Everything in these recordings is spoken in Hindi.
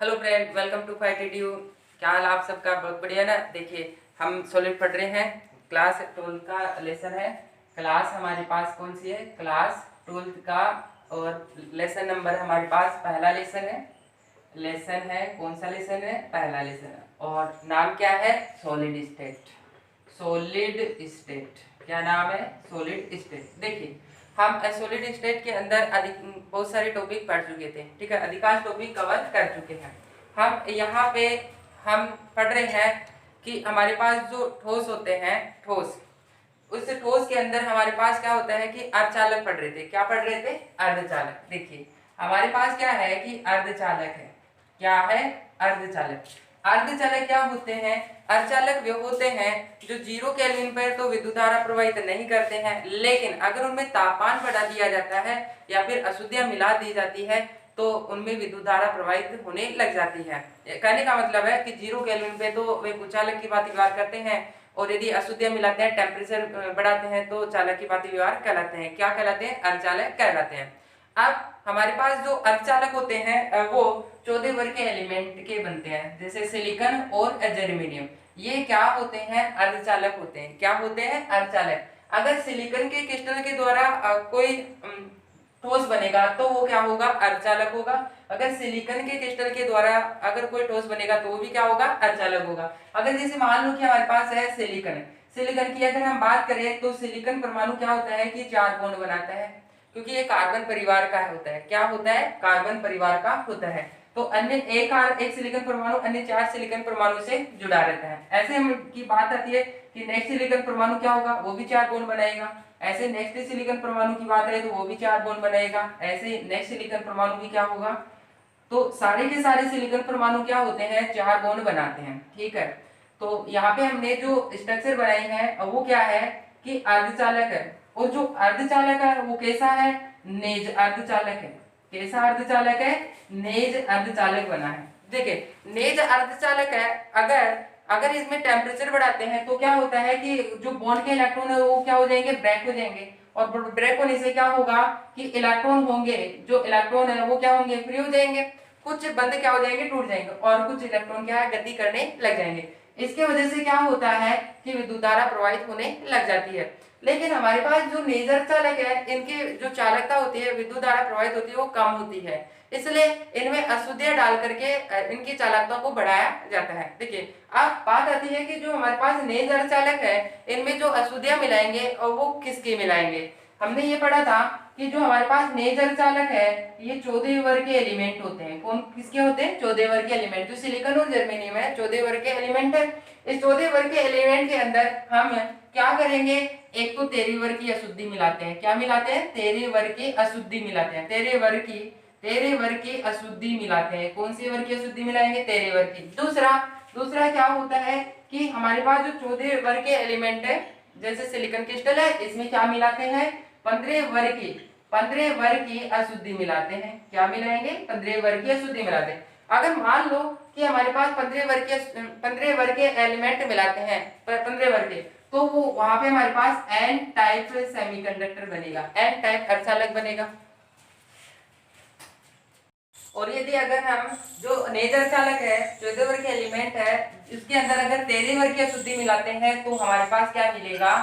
Hello friend, welcome to fight Edu. क्या हाल आप सबका? बहुत बढ़िया ना। देखिए, हम सॉलिड पढ़ रहे हैं। क्लास 12 का लेसन है। क्लास हमारे पास कौन सी है? क्लास 12 का। और लेसन नंबर हमारे पास पहला लेसन है। लेसन है कौन सा लेसन है? पहला लेसन है। और नाम क्या है? Solid state. सॉलिड स्टेट क्या नाम है? Solid state. देखिए, हम सॉलिड स्टेट के अंदर अधिक बहुत सारे टॉपिक पढ़ चुके थे, ठीक है। अधिकांश टॉपिक कवर कर चुके हैं। हम यहाँ पे हम पढ़ रहे हैं कि हमारे पास जो ठोस होते हैं, ठोस, उस ठोस के अंदर हमारे पास क्या होता है कि अर्धचालक पढ़ रहे थे। क्या पढ़ रहे थे? अर्धचालक। देखिए, हमारे पास क्या है कि अर्धचालक है। क्या है? अर्धचालक। अर्धचालक क्या होते हैं? अर्धचालक वे होते हैं जो 0 केल्विन पर तो विद्युत धारा प्रवाहित नहीं करते हैं, लेकिन अगर उनमें तापमान बढ़ा दिया जाता है या फिर अशुद्धियां मिला दी जाती है तो उनमें विद्युत धारा प्रवाहित होने लग जाती है। कहने का मतलब है कि 0 केल्विन पे तो वे कुचालक की भांति व्यवहार करते हैं, और यदि अशुद्धियां मिलाते हैं, टेम्परेचर बढ़ाते हैं, तो चालक की भांति व्यवहार कहलाते हैं। क्या कहलाते हैं? अर्धचालक कहलाते हैं। अब हमारे पास जो अर्धचालक होते हैं वो 14 वर्ग के एलिमेंट के बनते हैं, जैसे सिलिकॉन और जर्मेनियम। ये क्या होते हैं? अर्धचालक होते हैं। क्या होते हैं? अर्धचालक। अगर सिलिकॉन के क्रिस्टल के द्वारा कोई ठोस बनेगा तो वो क्या होगा? अर्धचालक होगा। अगर सिलिकॉन के क्रिस्टल के द्वारा अगर कोई ठोस बनेगा तो वो भी क्या होगा? अर्धचालक होगा। अगर जैसे मान लो कि हमारे पास है सिलिकॉन। सिलिकॉन की अगर हम बात करें तो सिलिकॉन परमाणु क्या होता है कि 4 बॉन्ड बनाता है, क्योंकि ये कार्बन परिवार का होता है। क्या होता है? कार्बन परिवार का होता है। तो अन्य एक सिलिकॉन परमाणु अन्य 4 सिलिकॉन परमाणु से जुड़ा रहता है। ऐसे हम की बात आती है कि नेक्स्ट सिलिकॉन परमाणु क्या होगा? वो भी 4 बॉन्ड बनाएगा। ऐसे नेक्स्ट सिलिकॉन परमाणु की बात है तो वो भी 4 बॉन्ड बनाएगा। ऐसे नेक्स्ट सिलिकॉन परमाणु भी क्या होगा? तो सारे के सारे सिलिकॉन परमाणु क्या होते हैं? 4 बॉन्ड बनाते हैं, ठीक है। तो यहाँ पे हमने जो स्ट्रक्चर बनाई है वो क्या है कि अर्धचालक है। और जो अर्धचालक है वो कैसा है? नेज अर्धचालक है। कैसा अर्धचालक है? नेज अर्धचालक बना है। देखिए, नेज अर्धचालक है। अगर अगर इसमें टेम्परेचर बढ़ाते हैं तो क्या होता है कि जो बॉन्ड के इलेक्ट्रॉन है वो क्या हो जाएंगे? ब्रेक हो जाएंगे। और ब्रेक होने से क्या होगा कि इलेक्ट्रॉन होंगे, जो इलेक्ट्रॉन है वो क्या होंगे? फ्री हो जाएंगे। कुछ बंद क्या हो जाएंगे? टूट जाएंगे। और कुछ इलेक्ट्रॉन क्या है? गति करने लग जाएंगे। इसके वजह से क्या होता है कि विद्युत धारा प्रवाहित होने लग जाती है। लेकिन हमारे पास जो नेजर चालक है, इनकी जो चालकता होती है, विद्युत धारा प्रवाहित होती है, वो कम होती है। इसलिए इनमें अशुद्धियां डाल करके इनकी चालकता को बढ़ाया जाता है। देखिए, अब बात आती है कि जो हमारे पास नेजर चालक है, इनमें जो अशुद्धियां मिलाएंगे और वो किसकी मिलाएंगे? हमने ये पढ़ा था कि जो हमारे पास नेजर चालक है ये 14 वर्ग के एलिमेंट होते हैं। कौन किसके होते हैं? 14 वर्ग के एलिमेंट। जो सिलिकॉन और जर्मेनियम है 14 वर्ग के एलिमेंट है। इस 14 वर्ग के एलिमेंट के अंदर हम क्या करेंगे? एक तो 13 वर्ग की अशुद्धि मिलाते हैं। क्या मिलाते हैं? 13 वर्ग की अशुद्धि मिलाते हैं। 13 वर्ग की अशुद्धि मिलाते हैं। कौन सी वर्ग की अशुद्धि मिलाएंगे? 13 वर्ग की। दूसरा क्या होता है कि हमारे पास जो 14 वर्ग के एलिमेंट है, जैसे सिलिकॉन क्रिस्टल है, इसमें क्या मिलाते हैं? 15 वर्ग की अशुद्धि मिलाते हैं। क्या मिलाएंगे? 15 वर्ग की अशुद्धि मिलाते हैं। अगर मान लो कि हमारे पास 15 वर्ग के एलिमेंट मिलाते हैं, 15 वर्ग के, तो वो वहां पे हमारे पास एन टाइप सेमीकंडक्टर बनेगा, एन टाइप अर्धचालक बनेगा। और यदि अगर हम जो नेजर चालक है, 14 वर्ग के एलिमेंट है, इसके अंदर अगर 13 वर्ग की अशुद्धि मिलाते हैं तो हमारे पास क्या मिलेगा?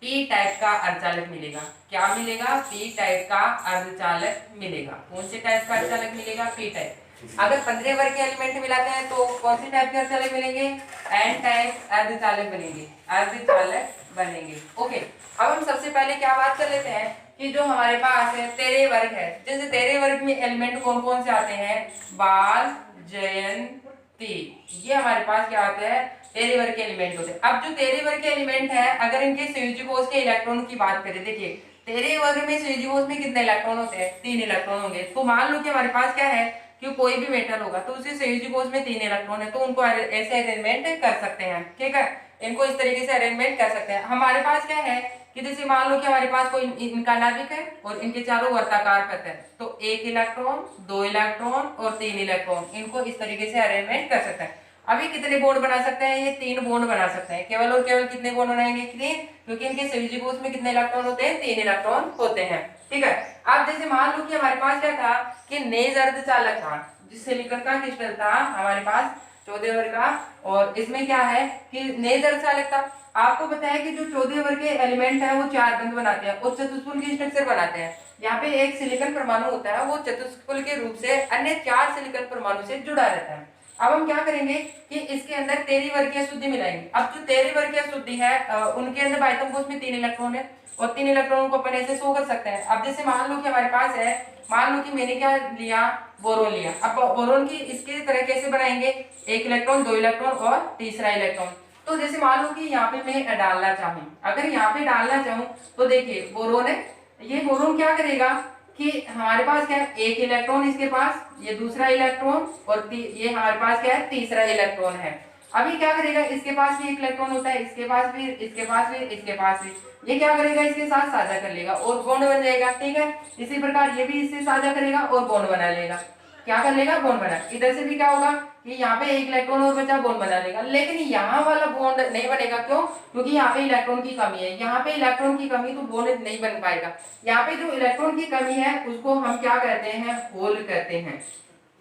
पी टाइप का अर्धचालक मिलेगा। क्या मिलेगा? पी टाइप का अर्धचालक मिलेगा। कौन से टाइप का अर्धचालक मिलेगा? P type. अगर 15 वर्ग के एलिमेंट मिलाते हैं तो कौन से टाइप के अर्धचालक मिलेंगे? एन टाइप अर्धचालक बनेंगे, अर्धचालक बनेंगे। ओके, अब हम सबसे पहले क्या बात कर लेते हैं कि जो हमारे पास है 13 वर्ग है, जैसे 13 वर्ग में एलिमेंट कौन कौन से आते हैं? बाल, जयंती, ये हमारे पास क्या आते हैं? 13 वर्ग के एलिमेंट होते हैं। अब जो 13 वर्ग के एलिमेंट है, अगर इनके संयोजी कोष के इलेक्ट्रॉन की बात करें, देखिए 13 वर्ग में संयोजी कोष में कितने इलेक्ट्रॉन होते हैं? 3 इलेक्ट्रॉन होंगे। तो मान लो कि हमारे पास क्या है कि कोई भी मेटल होगा तो उसके संयोजी कोष में 3 इलेक्ट्रॉन है, तो उनको ऐसे अरेंजमेंट कर सकते हैं, ठीक है। इनको इस तरीके से अरेंजमेंट कर सकते हैं। हमारे पास क्या है कि जैसे मान लो कि हमारे पास कोई इनका नाभिक है और इनके चारों वर्ताकार पथ है, तो 1 इलेक्ट्रॉन, 2 इलेक्ट्रॉन और 3 इलेक्ट्रॉन, इनको इस तरीके से अरेंजमेंट कर सकते हैं। अभी कितने बॉन्ड बना सकते हैं? ये 3 बॉन्ड बना सकते हैं। केवल और केवल कितने बॉन्ड बनाएंगे? 3, क्योंकि इनके संयोजी कोष में कितने इलेक्ट्रॉन होते हैं? 3 इलेक्ट्रॉन होते हैं, ठीक है। अब जैसे मान लो कि हमारे पास क्या था कि नेज अर्धचालक था, जिस सिलिकॉन का क्रिस्टल था हमारे पास 14 वर्ग का, और इसमें क्या है कि नेत्र चालकता, आपको पता है कि जो 14 वर्ग के एलिमेंट है वो 4 बंध बनाते हैं और चतुष्फल की स्ट्रक्चर बनाते हैं। यहाँ पे एक सिलिकॉन परमाणु होता है, वो चतुष्फल के रूप से अन्य 4 सिलिकॉन परमाणु से जुड़ा रहता है। अब हम क्या करेंगे कि इसके अंदर 13 वर्गीय शुद्धि मिलाएंगे। अब जो 13 वर्गीय शुद्धि है उनके अंदर बाह्यतम कोश में 3 इलेक्ट्रॉन है और 3 इलेक्ट्रॉनों को अपन ऐसे शो कर सकते हैं। अब जैसे मान लो कि हमारे पास है, मान लो कि मैंने क्या लिया, बोरोन लिया। अब बोरोन की इसके तरह कैसे बनाएंगे, 1 इलेक्ट्रॉन, 2 इलेक्ट्रॉन और तीसरा इलेक्ट्रॉन। तो जैसे मान लो कि यहाँ पे मैं डालना चाहूँ, अगर यहाँ पे डालना चाहूँ तो देखिए बोरोन है, ये बोरोन क्या करेगा कि हमारे पास क्या है, 1 इलेक्ट्रॉन इसके पास, ये दूसरा इलेक्ट्रॉन और ये हमारे पास क्या है, तीसरा इलेक्ट्रॉन है। अभी क्या करेगा, इसके पास भी 1 इलेक्ट्रॉन होता है, इसके पास भी, इसके पास भी, इसके पास भी, ये क्या करेगा, इसके साथ साझा कर लेगा और बॉन्ड बन जाएगा। ठीक है, इसी प्रकार ये भी इससे साझा करेगा और बॉन्ड बना लेगा। क्या कर लेगा, बॉन्ड बना। इधर से भी क्या होगा कि यहाँ पे 1 इलेक्ट्रॉन और बचा, बॉन्ड बना लेगा। लेकिन यहाँ वाला बॉन्ड नहीं बनेगा, क्यों, क्योंकि यहाँ पे इलेक्ट्रॉन की कमी है, यहाँ पे इलेक्ट्रॉन की कमी, तो बॉन्ड नहीं बन पाएगा। यहाँ पे जो इलेक्ट्रॉन की कमी है उसको हम क्या कहते हैं, होल कहते हैं।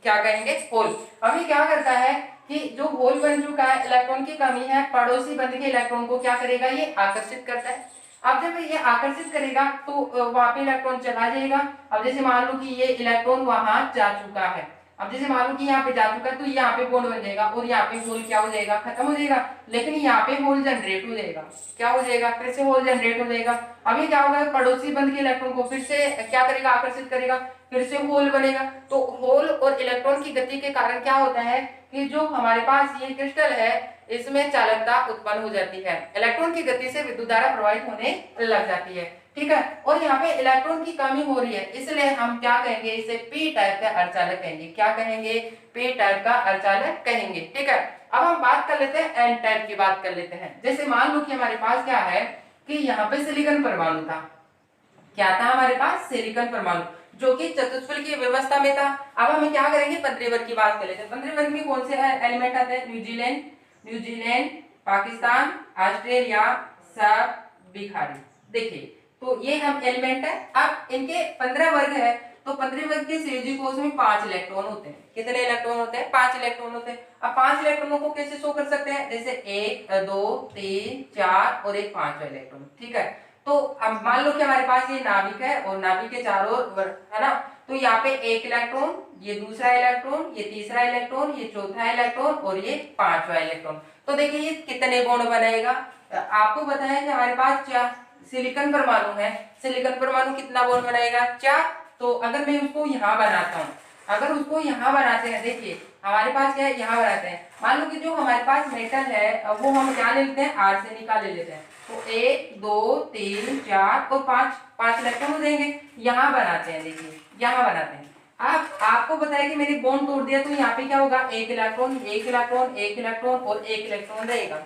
क्या कहेंगे, होल। अभी क्या करता है कि जो होल बन चुका है, इलेक्ट्रॉन की कमी है, पड़ोसी बंध के इलेक्ट्रॉन को क्या करेगा, ये आकर्षित करता है। अब जब ये आकर्षित करेगा तो वहां पे इलेक्ट्रॉन चला जाएगा। अब जैसे मान लो कि ये इलेक्ट्रॉन वहां जा चुका है, अब जैसे मान लो कि यहाँ पे जा चुका है तो यहाँ पे बॉन्ड बन जाएगा और यहाँ पे होल क्या हो जाएगा, खत्म हो जाएगा। लेकिन यहाँ पे होल जनरेट हो जाएगा, क्या हो जाएगा, फिर से होल जनरेट हो जाएगा। अभी क्या होगा, पड़ोसी बंध के इलेक्ट्रॉन को फिर से क्या करेगा, आकर्षित करेगा, फिर से होल बनेगा। तो होल और इलेक्ट्रॉन की गति के कारण क्या होता है कि जो हमारे पास ये क्रिस्टल है इसमें चालकता उत्पन्न हो जाती है, इलेक्ट्रॉन की गति से विद्युत धारा प्रवाहित होने लग जाती है। ठीक है, और यहाँ पे इलेक्ट्रॉन की कमी हो रही है, इसलिए हम क्या कहेंगे, इसे पी टाइप का अर्धचालक कहेंगे। क्या कहेंगे, पी टाइप का अर्धचालक कहेंगे। ठीक है, अब हम बात कर लेते हैं एन टाइप की, बात कर लेते हैं। जैसे मान लो कि हमारे पास क्या है कि यहाँ पे सिलिकॉन परमाणु था, क्या था हमारे पास, सिलिकॉन परमाणु, जो कि चतुष्फल की व्यवस्था में था। अब हम क्या करेंगे, 15 वर्ग की बात कर लेते हैं। 15 वर्ग में कौन से एलिमेंट आते हैं, न्यूजीलैंड, पाकिस्तान, ऑस्ट्रेलिया, सब बिखारी। देखिए तो ये हम एलिमेंट है। अब इनके 15 वर्ग है, तो 15 वर्ग के संयोजी कोश में 5 इलेक्ट्रॉन होते हैं। कितने इलेक्ट्रॉन होते हैं, 5 इलेक्ट्रॉन होते हैं। अब 5 इलेक्ट्रॉनों को कैसे शो कर सकते हैं, जैसे 1 2 3 4 और एक 5वां इलेक्ट्रॉन। ठीक है, तो अब मान लो कि हमारे पास ये नाभिक है और नाभिक के चारों ओर है ना, तो यहाँ पे 1 इलेक्ट्रॉन, ये दूसरा इलेक्ट्रॉन, ये तीसरा इलेक्ट्रॉन, ये चौथा इलेक्ट्रॉन और ये 5वां इलेक्ट्रॉन। तो देखिए ये कितने बॉन्ड बनाएगा, आपको पता है कि हमारे पास क्या सिलिकॉन परमाणु है, सिलिकॉन परमाणु कितना बॉन्ड बनाएगा, 4। तो अगर मैं उसको यहाँ बनाता हूँ, अगर उसको यहाँ बनाते हैं, देखिए हमारे पास क्या है, यहाँ बनाते हैं। मान लो कि जो हमारे पास मेटल है वो हम क्या ले लेते हैं, आर्सेनिक ले लेते हैं। तो 1 2 3 4 और 5 इलेक्ट्रॉन हो जाएंगे। यहाँ बनाते हैं, देखिए यहाँ बनाते हैं। आपको पता है कि मैंने बॉन्ड तोड़ दिया, तो यहाँ पे क्या होगा, 1 इलेक्ट्रॉन 1 इलेक्ट्रॉन 1 इलेक्ट्रॉन और 1 इलेक्ट्रॉन रहेगा।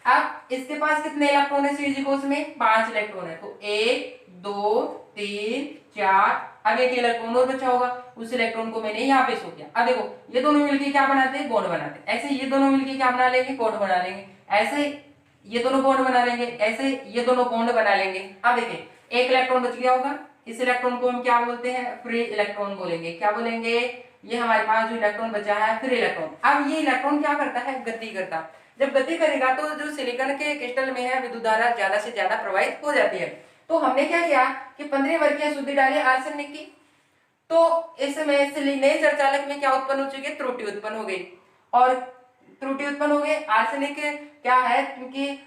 अब इसके पास कितने इलेक्ट्रॉन है संयोजी कोश में, 5 इलेक्ट्रॉन है। तो 1 2 3 4, अब एक इलेक्ट्रॉन और बचा होगा, उस इलेक्ट्रॉन को मैंने यहाँ पे शो किया। अब देखो ये दोनों मिलके क्या बनाते हैं, बॉन्ड बनाते हैं। ऐसे ये दोनों मिलके क्या बना लेंगे, बॉन्ड बना लेंगे। ऐसे ये दोनों बॉन्ड बना लेंगे, ऐसे ये दोनों बॉन्ड बना लेंगे। अब देखिए एक इलेक्ट्रॉन बच गया होगा, इस इलेक्ट्रॉन को हम क्या बोलते हैं, फ्री इलेक्ट्रॉन बोलेंगे। क्या बोलेंगे, ये हमारे पास जो इलेक्ट्रॉन बचा है फ्री इलेक्ट्रॉन। अब ये इलेक्ट्रॉन क्या करता है, गति करता। जब गति करेगा तो जो सिलिकॉन के क्रिस्टल में है विद्युत धारा ज्यादा से ज्यादा प्रवाहित हो जाती है। तो हमने क्या किया कि 15 वर्गीय शुद्धि डाली आर्सेनिक की, तो इसमें सिलिनेज अर्धचालक में क्या उत्पन्न हो चुकी है, त्रुटि उत्पन्न हो गई। और त्रुटि उत्पन्न हो गई, आर्सेनिक क्या है, क्योंकि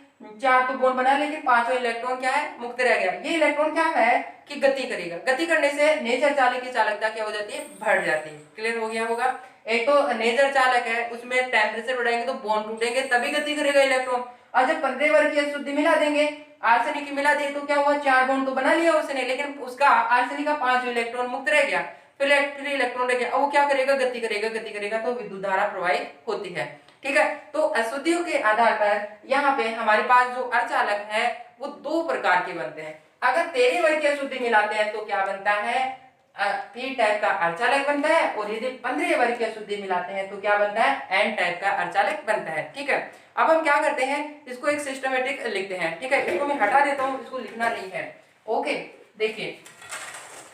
4 तो बॉन्ड बना लेकिन 5वां इलेक्ट्रॉन क्या है, मुक्त रह गया। ये इलेक्ट्रॉन क्या है कि गति करेगा, गति करने से नेज अर्धचालक की चालकता क्या हो जाती है, बढ़ जाती है। क्लियर हो गया होगा। एक तो नेज अर्धचालक है, उसमें टेम्परेचर बढ़ाएंगे तो बॉन्ड टूटेंगे, तभी गति करेगा इलेक्ट्रॉन। और जब 15 वर्गीय शुद्धि मिला देंगे, आर्सेनिक मिला दे, तो क्या हुआ, 4 बॉन्ड तो बना लिया उसने, लेकिन उसका आर्सेनिक का 5वां इलेक्ट्रॉन मुक्त रह गया, फिर इलेक्ट्रॉन रह गया। अब वो क्या करेगा, गति करेगा, गति करेगा तो विद्युत धारा प्रवाहित होती है। ठीक है, तो अशुद्धियों के आधार पर यहाँ पे हमारे पास जो अर्धचालक है वो 2 प्रकार के बनते हैं। अगर 13 वर्गीय शुद्धि मिलाते हैं तो क्या बनता है, पी टाइप का अर्धचालक बनता है, और यदि 15 वर्गीय शुद्धि मिलाते हैं तो क्या बनता है, एन टाइप का अर्धचालक बनता है। ठीक है, अब हम क्या करते हैं, इसको एक सिस्टमेटिक लिखते हैं। ठीक है, इसको मैं हटा देता हूँ, इसको लिखना नहीं है। ओके, देखिए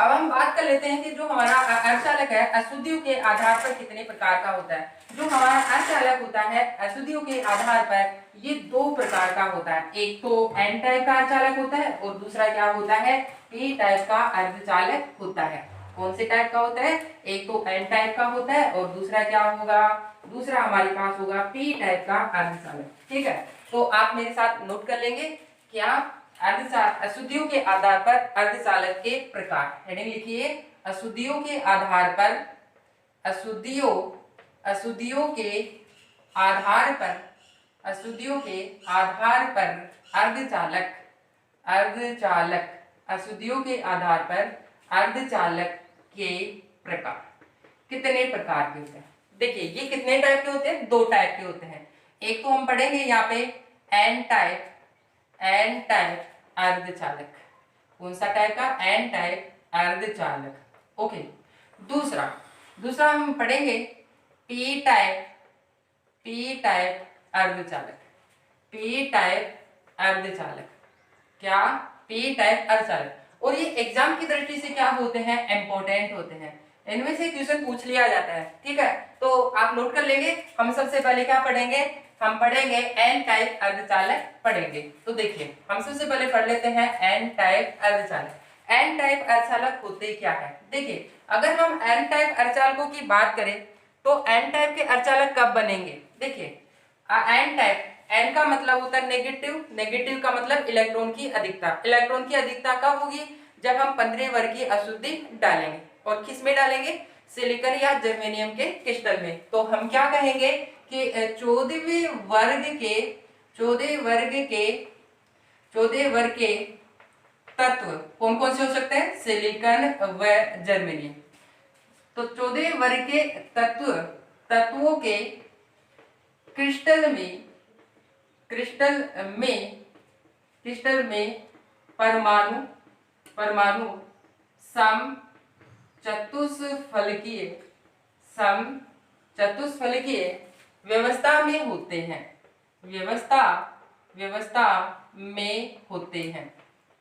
अब हम बात कर लेते हैं कि जो हमारा अर्धचालक है अशुद्धियों के आधार पर कितने प्रकार का होता है। जो हमारा अर्धचालक होता है अशुद्धियों के आधार पर ये दो प्रकार का होता है। एक तो एन टाइप का अर्धचालक होता है और दूसरा क्या होता है, पी टाइप का अर्धचालक होता है। कौन से टाइप का होता है, एक तो एन टाइप का होता है और दूसरा क्या होगा, दूसरा हमारे पास होगा पी टाइप का अर्धचालक। ठीक है, तो आप मेरे साथ नोट कर लेंगे क्या, अशुद्धियों के आधार पर अर्धचालक के प्रकार। हेडिंग लिखिए, अशुद्धियों के आधार पर, अशुद्धियों के आधार पर, अशुद्धियों के आधार पर अर्धचालक, अशुद्धियों के आधार पर अर्धचालक के प्रकार। कितने प्रकार के होते हैं, देखिए ये कितने टाइप के होते हैं, दो टाइप के होते हैं। एक तो हम पढ़ेंगे यहाँ पे एन टाइप, अर्धचालक। कौन सा टाइप का, एन टाइप अर्धचालक। ओके, दूसरा हम पढ़ेंगे पी टाइप अर्धचालक, क्या, पी टाइप अर्धचालक। और ये एग्जाम की दृष्टि से क्या होते हैं, इंपॉर्टेंट होते हैं, इनमें से क्वेश्चन पूछ लिया जाता है। ठीक है, तो आप नोट कर लेंगे। हम सबसे पहले क्या पढ़ेंगे, हम पढ़ेंगे एन टाइप अर्धचालक पढ़ेंगे। तो देखिए हम सबसे पहले पढ़ लेते हैं एन टाइप अर्धचालक। एन टाइप अर्धचालक होते क्या है, देखिए अगर हम एन टाइप अर्धचालकों की बात करें तो एन टाइप के अर्धचालक कब बनेंगे। देखिए एन टाइप, एन का मतलब होता है नेगेटिव, नेगेटिव का मतलब इलेक्ट्रॉन की अधिकता। इलेक्ट्रॉन की अधिकता कब होगी, जब हम 15 वर्ग की अशुद्धि डालेंगे। और किस में डालेंगे, सिलिकॉन या जर्मेनियम के क्रिस्टल में। तो हम क्या कहेंगे कि 14वें वर्ग के तत्व कौन कौन से हो सकते हैं, सिलिकॉन व जर्मेनियम। तो 14वें वर्ग के तत्वों के क्रिस्टल में परमाणु चतुष्फलकीय व्यवस्था में होते हैं,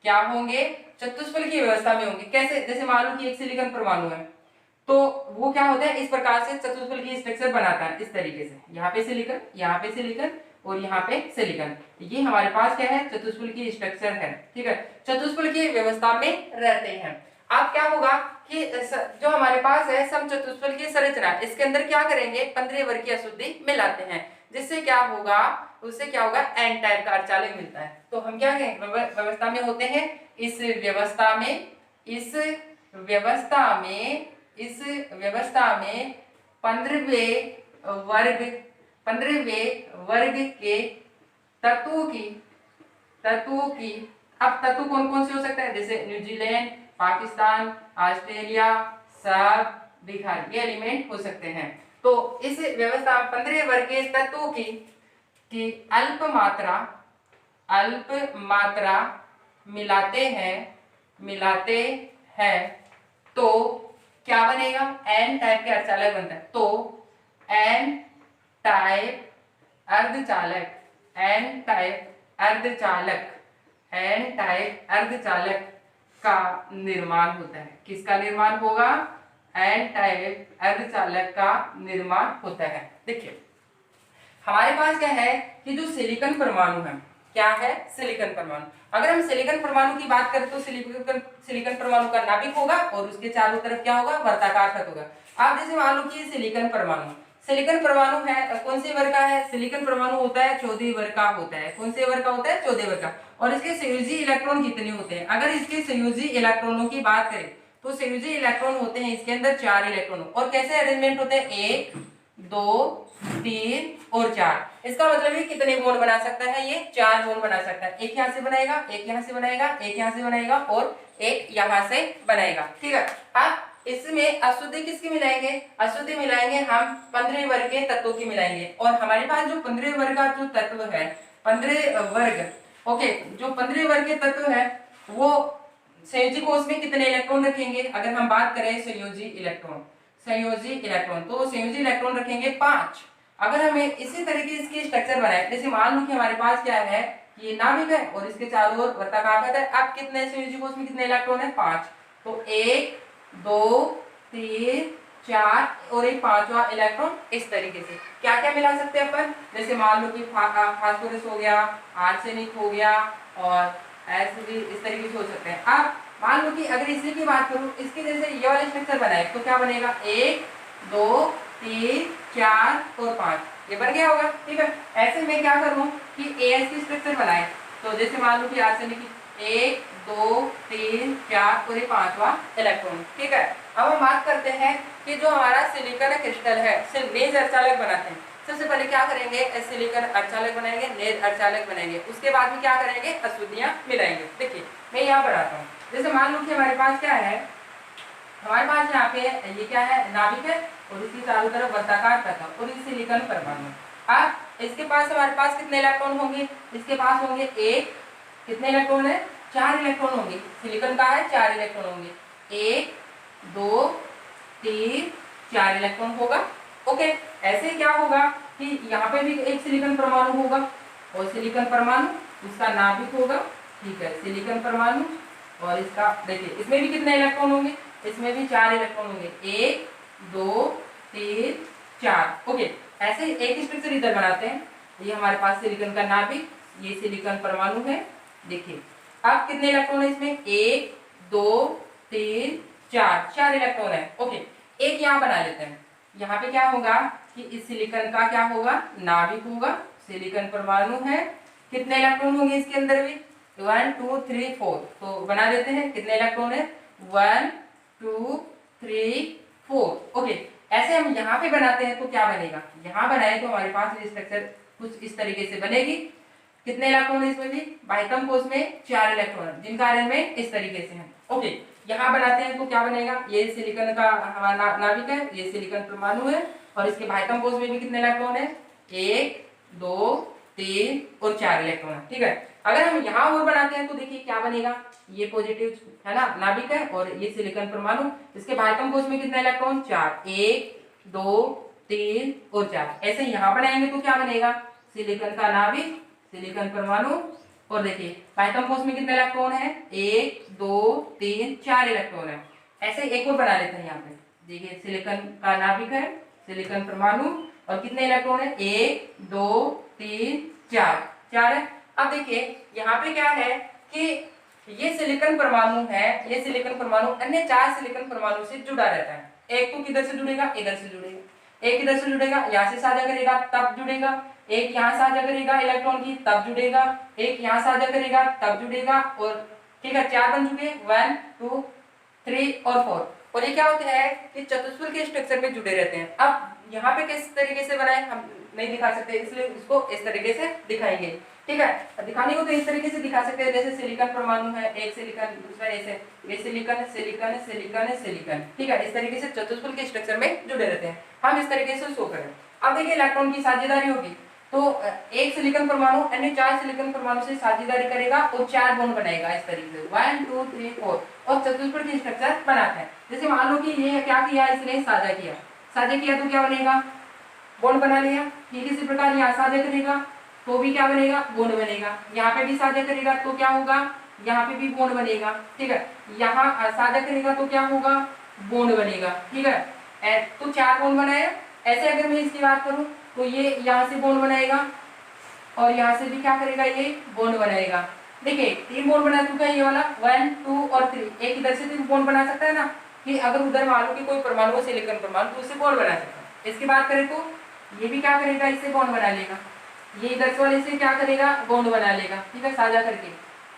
क्या होंगे, चतुष्फलकीय व्यवस्था में होंगे। कैसे, जैसे मान लो कि एक सिलिकॉन परमाणु है तो वो क्या होता है, इस प्रकार से चतुष्फलकीय स्ट्रक्चर बनाता है। इस तरीके से यहाँ पे सिलिकॉन, यहाँ पे सिलिकॉन और यहाँ पे सिलिकॉन, ये हमारे पास क्या है, चतुष्फलकीय स्ट्रक्चर है। ठीक है, चतुष्फलकीय व्यवस्था में रहते हैं। अब क्या होगा कि जो हमारे पास है समचतुष्फलकीय संरचना, इसके अंदर क्या करेंगे, 15 वर्ग की अशुद्धि मिलाते हैं, जिससे क्या होगा, उससे क्या होगा, एन टाइप का अर्धचालक मिलता है। तो हम क्या कहेंगे, व्यवस्था में होते हैं। इस व्यवस्था में 15वें वर्ग के तत्वों की, अब तत्व कौन कौन से हो सकते हैं, जैसे न्यूजीलैंड, पाकिस्तान, ऑस्ट्रेलिया, सब बिहार, ये एलिमेंट हो सकते हैं। तो इस व्यवस्था 15 वर्ग के तत्वों की अल्प मात्रा मिलाते हैं तो क्या बनेगा, एन टाइप के अर्धचालक बनता है। तो एन टाइप अर्धचालक का निर्माण होता है। किसका निर्माण होगा, एन टाइप अर्धचालक का निर्माण होता है। देखिए हमारे पास क्या है कि जो सिलिकॉन परमाणु है, क्या है, सिलिकॉन परमाणु। अगर हम सिलिकॉन परमाणु की बात करें तो सिलिकॉन परमाणु का नाभिक होगा और उसके चारों तरफ क्या होगा, वर्ताकार तत्व होगा। आप जैसे मान लो कि सिलिकॉन परमाणु है, कौन से वर्ग का है, सिलिकॉन परमाणु होता है 14 वर्ग का होता है। कौन से वर्ग का होता है, 14 वर्ग का। और इसके संयोजी इलेक्ट्रॉन कितने होते हैं, अगर इसके संयोजी इलेक्ट्रॉनों की बात करें तो संयोजी इलेक्ट्रॉन होते हैं इसके अंदर 4 इलेक्ट्रॉन। और कैसे अरेंजमेंट होते हैं, 1 2 3 और 4। इसका मतलब ये कितने बॉन्ड बना सकता है, ये 4 बॉन्ड बना सकता है। एक यहाँ से बनाएगा, एक यहाँ से बनाएगा, एक यहाँ से बनाएगा और एक यहाँ से बनाएगा। ठीक है, अब इसमें अशुद्धि किसकी मिलाएंगे, अशुद्धि मिलाएंगे हम 15 वर्ग के तत्वों की मिलाएंगे। और हमारे पास जो 15 वर्ग का जो तत्व है, 15 वर्ग, ओके, जो 15 वर्ग के तत्व है वो संयोजी कोष में कितने इलेक्ट्रॉन रखेंगे, अगर हम बात करें संयोजी इलेक्ट्रॉन, तो संयोजी इलेक्ट्रॉन रखेंगे 5। अगर हमें इसी तरीके इसकी स्ट्रक्चर बनाए, जैसे मान लो कि हमारे पास क्या है, ये नाभिक है और इसके चारों ओर वर्ताकार है। अब कितने संयोजी कोष में कितने इलेक्ट्रॉन है, 5। तो 1 2 3 4 और एक 5वां इलेक्ट्रॉन। इस तरीके से क्या क्या मिला सकते हैं अपन, जैसे मान लो कि फास्फोरस हो गया, आर्सेनिक हो गया, और ऐसे भी इस तरीके से हो सकते हैं। अब मान लो कि अगर इसी की बात करूं, इसके जैसे ये वाला स्ट्रक्चर बनाए तो क्या बनेगा, 1 2 3 4 और 5, ये बन गया होगा। ठीक है, ऐसे में क्या करूं कि एएस की स्ट्रक्चर बनाए, तो जैसे मान लो कि आर्सेनिक की 1 2 3 4 और ये 5वां इलेक्ट्रॉन। ठीक है, अब हम बात करते हैं कि जो हमारा सिलिकॉन क्रिस्टल है, नेज अर्धचालक बनाते हैं। सबसे पहले क्या करेंगे, सिलिकॉन अर्धचालक बनाएंगे, नेज अर्धचालक बनाएंगे, उसके बाद में क्या करेंगे, अशुद्धियां मिलाएंगे। देखिए मैं यहाँ बनाता हूँ, जैसे मान लो कि हमारे पास क्या है, हमारे पास यहाँ पे ये क्या है, नाभिक है, और इसकी चारों तरफ वृत्ताकार तत्व और ये सिलिकॉन परमाणु। अब इसके पास हमारे पास कितने इलेक्ट्रॉन होंगे, इसके पास होंगे एक, कितने इलेक्ट्रॉन है, 4 इलेक्ट्रॉन होंगे। सिलिकॉन का है 4 इलेक्ट्रॉन होंगे, 1 2 3 4 इलेक्ट्रॉन होगा। ओके, ऐसे क्या होगा कि यहाँ पे भी एक सिलिकॉन परमाणु होगा, और सिलिकॉन परमाणु उसका नाभिक होगा। ठीक है, सिलिकॉन परमाणु, और इसका देखिए इसमें भी कितने इलेक्ट्रॉन होंगे, इसमें भी 4 इलेक्ट्रॉन होंगे, 1 2 3 4। ओके, ऐसे एक स्ट्रक्चर इधर बनाते हैं। ये हमारे पास सिलिकॉन का नाभिक, ये सिलिकॉन परमाणु है। देखिए अब कितने इलेक्ट्रॉन है इसमें, 1 2 3 4 इलेक्ट्रॉन है। ओके, एक यहाँ बना लेते हैं। यहाँ पे क्या होगा कि इस सिलिकॉन का क्या होगा, नाभिक होगा, सिलिकॉन परमाणु है, कितने इलेक्ट्रॉन होंगे इसके अंदर भी, 1 2 3 4। तो बना देते हैं, कितने इलेक्ट्रॉन है, 1 2 3 4। ओके, ऐसे हम यहाँ पे बनाते हैं तो क्या बनेगा, यहाँ बनाए तो हमारे पास स्ट्रक्चर कुछ इस तरीके से बनेगी। कितने इलेक्ट्रॉन है इसमें भी, बाह्यतम कोश में 4 इलेक्ट्रॉन, जिनका आयरन में इस तरीके से है। ओके, यहाँ बनाते हैं तो क्या बनेगा, ये सिलिकॉन का हमारा नाभिक है, ये सिलिकॉन परमाणु है, और इसके बाह्यतम कोश में भी कितने इलेक्ट्रॉन है, 1 2 3 और 4 इलेक्ट्रॉन है। ठीक है, अगर हम यहाँ और बनाते हैं तो देखिए क्या बनेगा, ये पॉजिटिव है ना नाभिक है, और ये सिलिकॉन परमाणु, इसके बाह्यतम कोश में कितने इलेक्ट्रॉन, 4 1 2 3 और 4। ऐसे यहाँ बनाएंगे तो क्या बनेगा, सिलिकॉन का नाभिक, सिलिकॉन परमाणु, और देखिए बाह्यतम कोश में कितने इलेक्ट्रॉन है, 1 2 3 4 इलेक्ट्रॉन है। ऐसे एक और बना लेते हैं यहाँ पे, देखिए सिलिकॉन का नाभिक है, सिलिकॉन परमाणु, और कितने इलेक्ट्रॉन है, 1 2 3 4 है। अब देखिए यहाँ पे क्या है कि ये सिलिकॉन परमाणु है, ये सिलिकॉन परमाणु अन्य 4 सिलिकॉन परमाणु से जुड़ा रहता है। एक तो किधर से जुड़ेगा, इधर से जुड़ेगा, एक इधर से जुड़ेगा, यहाँ से साझा करेगा तब जुड़ेगा, एक यहाँ साझा करेगा इलेक्ट्रॉन की तब जुड़ेगा, एक यहाँ साझा करेगा तब जुड़ेगा, और ठीक है 4 बन चुके, 1 2 3 और 4। और ये क्या होता है कि चतुष्फलक के स्ट्रक्चर में जुड़े रहते हैं। अब यहाँ पे किस तरीके से बनाए हम नहीं दिखा सकते, इसलिए उसको इस तरीके से दिखाएंगे। ठीक है, दिखाने को तो इस तरीके से दिखा सकते हैं, जैसे सिलिकॉन परमाणु है, एक सिलिकॉन, दूसरा ऐसे, ये सिलिकॉन सिलिकॉन सिलिकॉन सिलिकॉन। ठीक है, इस तरीके से चतुष्फलक के स्ट्रक्चर में जुड़े रहते हैं। हम इस तरीके से शो करें। अब देखिए इलेक्ट्रॉन की साझेदारी होगी, तो एक सिलिकॉन परमाणु अन्य 4 सिलिकॉन परमाणु से साझेदारी करेगा और 4 बॉन्ड बनाएगा इस तरीके से, 1 2 3 4, और चतुष्फलक की स्ट्रक्चर बनाता है। जैसे मान लो कि ये क्या किया, इसने साझा किया तो क्या बनेगा, बॉन्ड बना लिया। ठीक इसी प्रकार यहाँ साझा करेगा तो भी क्या बनेगा, बॉन्ड बनेगा। यहाँ पे भी साझा करेगा तो क्या होगा, यहाँ पे भी बॉन्ड बनेगा। ठीक है, यहाँ साझा करेगा तो क्या होगा, बॉन्ड बनेगा। ठीक है, तो 4 बॉन्ड बनाया। ऐसे अगर मैं इसकी बात करूं तो ये यहाँ से बॉन्ड बनाएगा, और यहाँ से भी क्या करेगा, ये बॉन्ड बनाएगा। देखिए 3 बॉन्ड बना चुका है ये वाला, 1 2 और 3। एक इधर से भी बॉन्ड बना सकता है ना, कि अगर उधर मान लो कि कोई परमाणु है सिलिकॉन परमाणु, तो उससे बॉन्ड बना सकता है। इसकी बात करें तो ये भी क्या करेगा, इससे बॉन्ड बना लेगा, ये इधर वाले से क्या करेगा, बॉन्ड बना लेगा। ठीक है, साझा करके।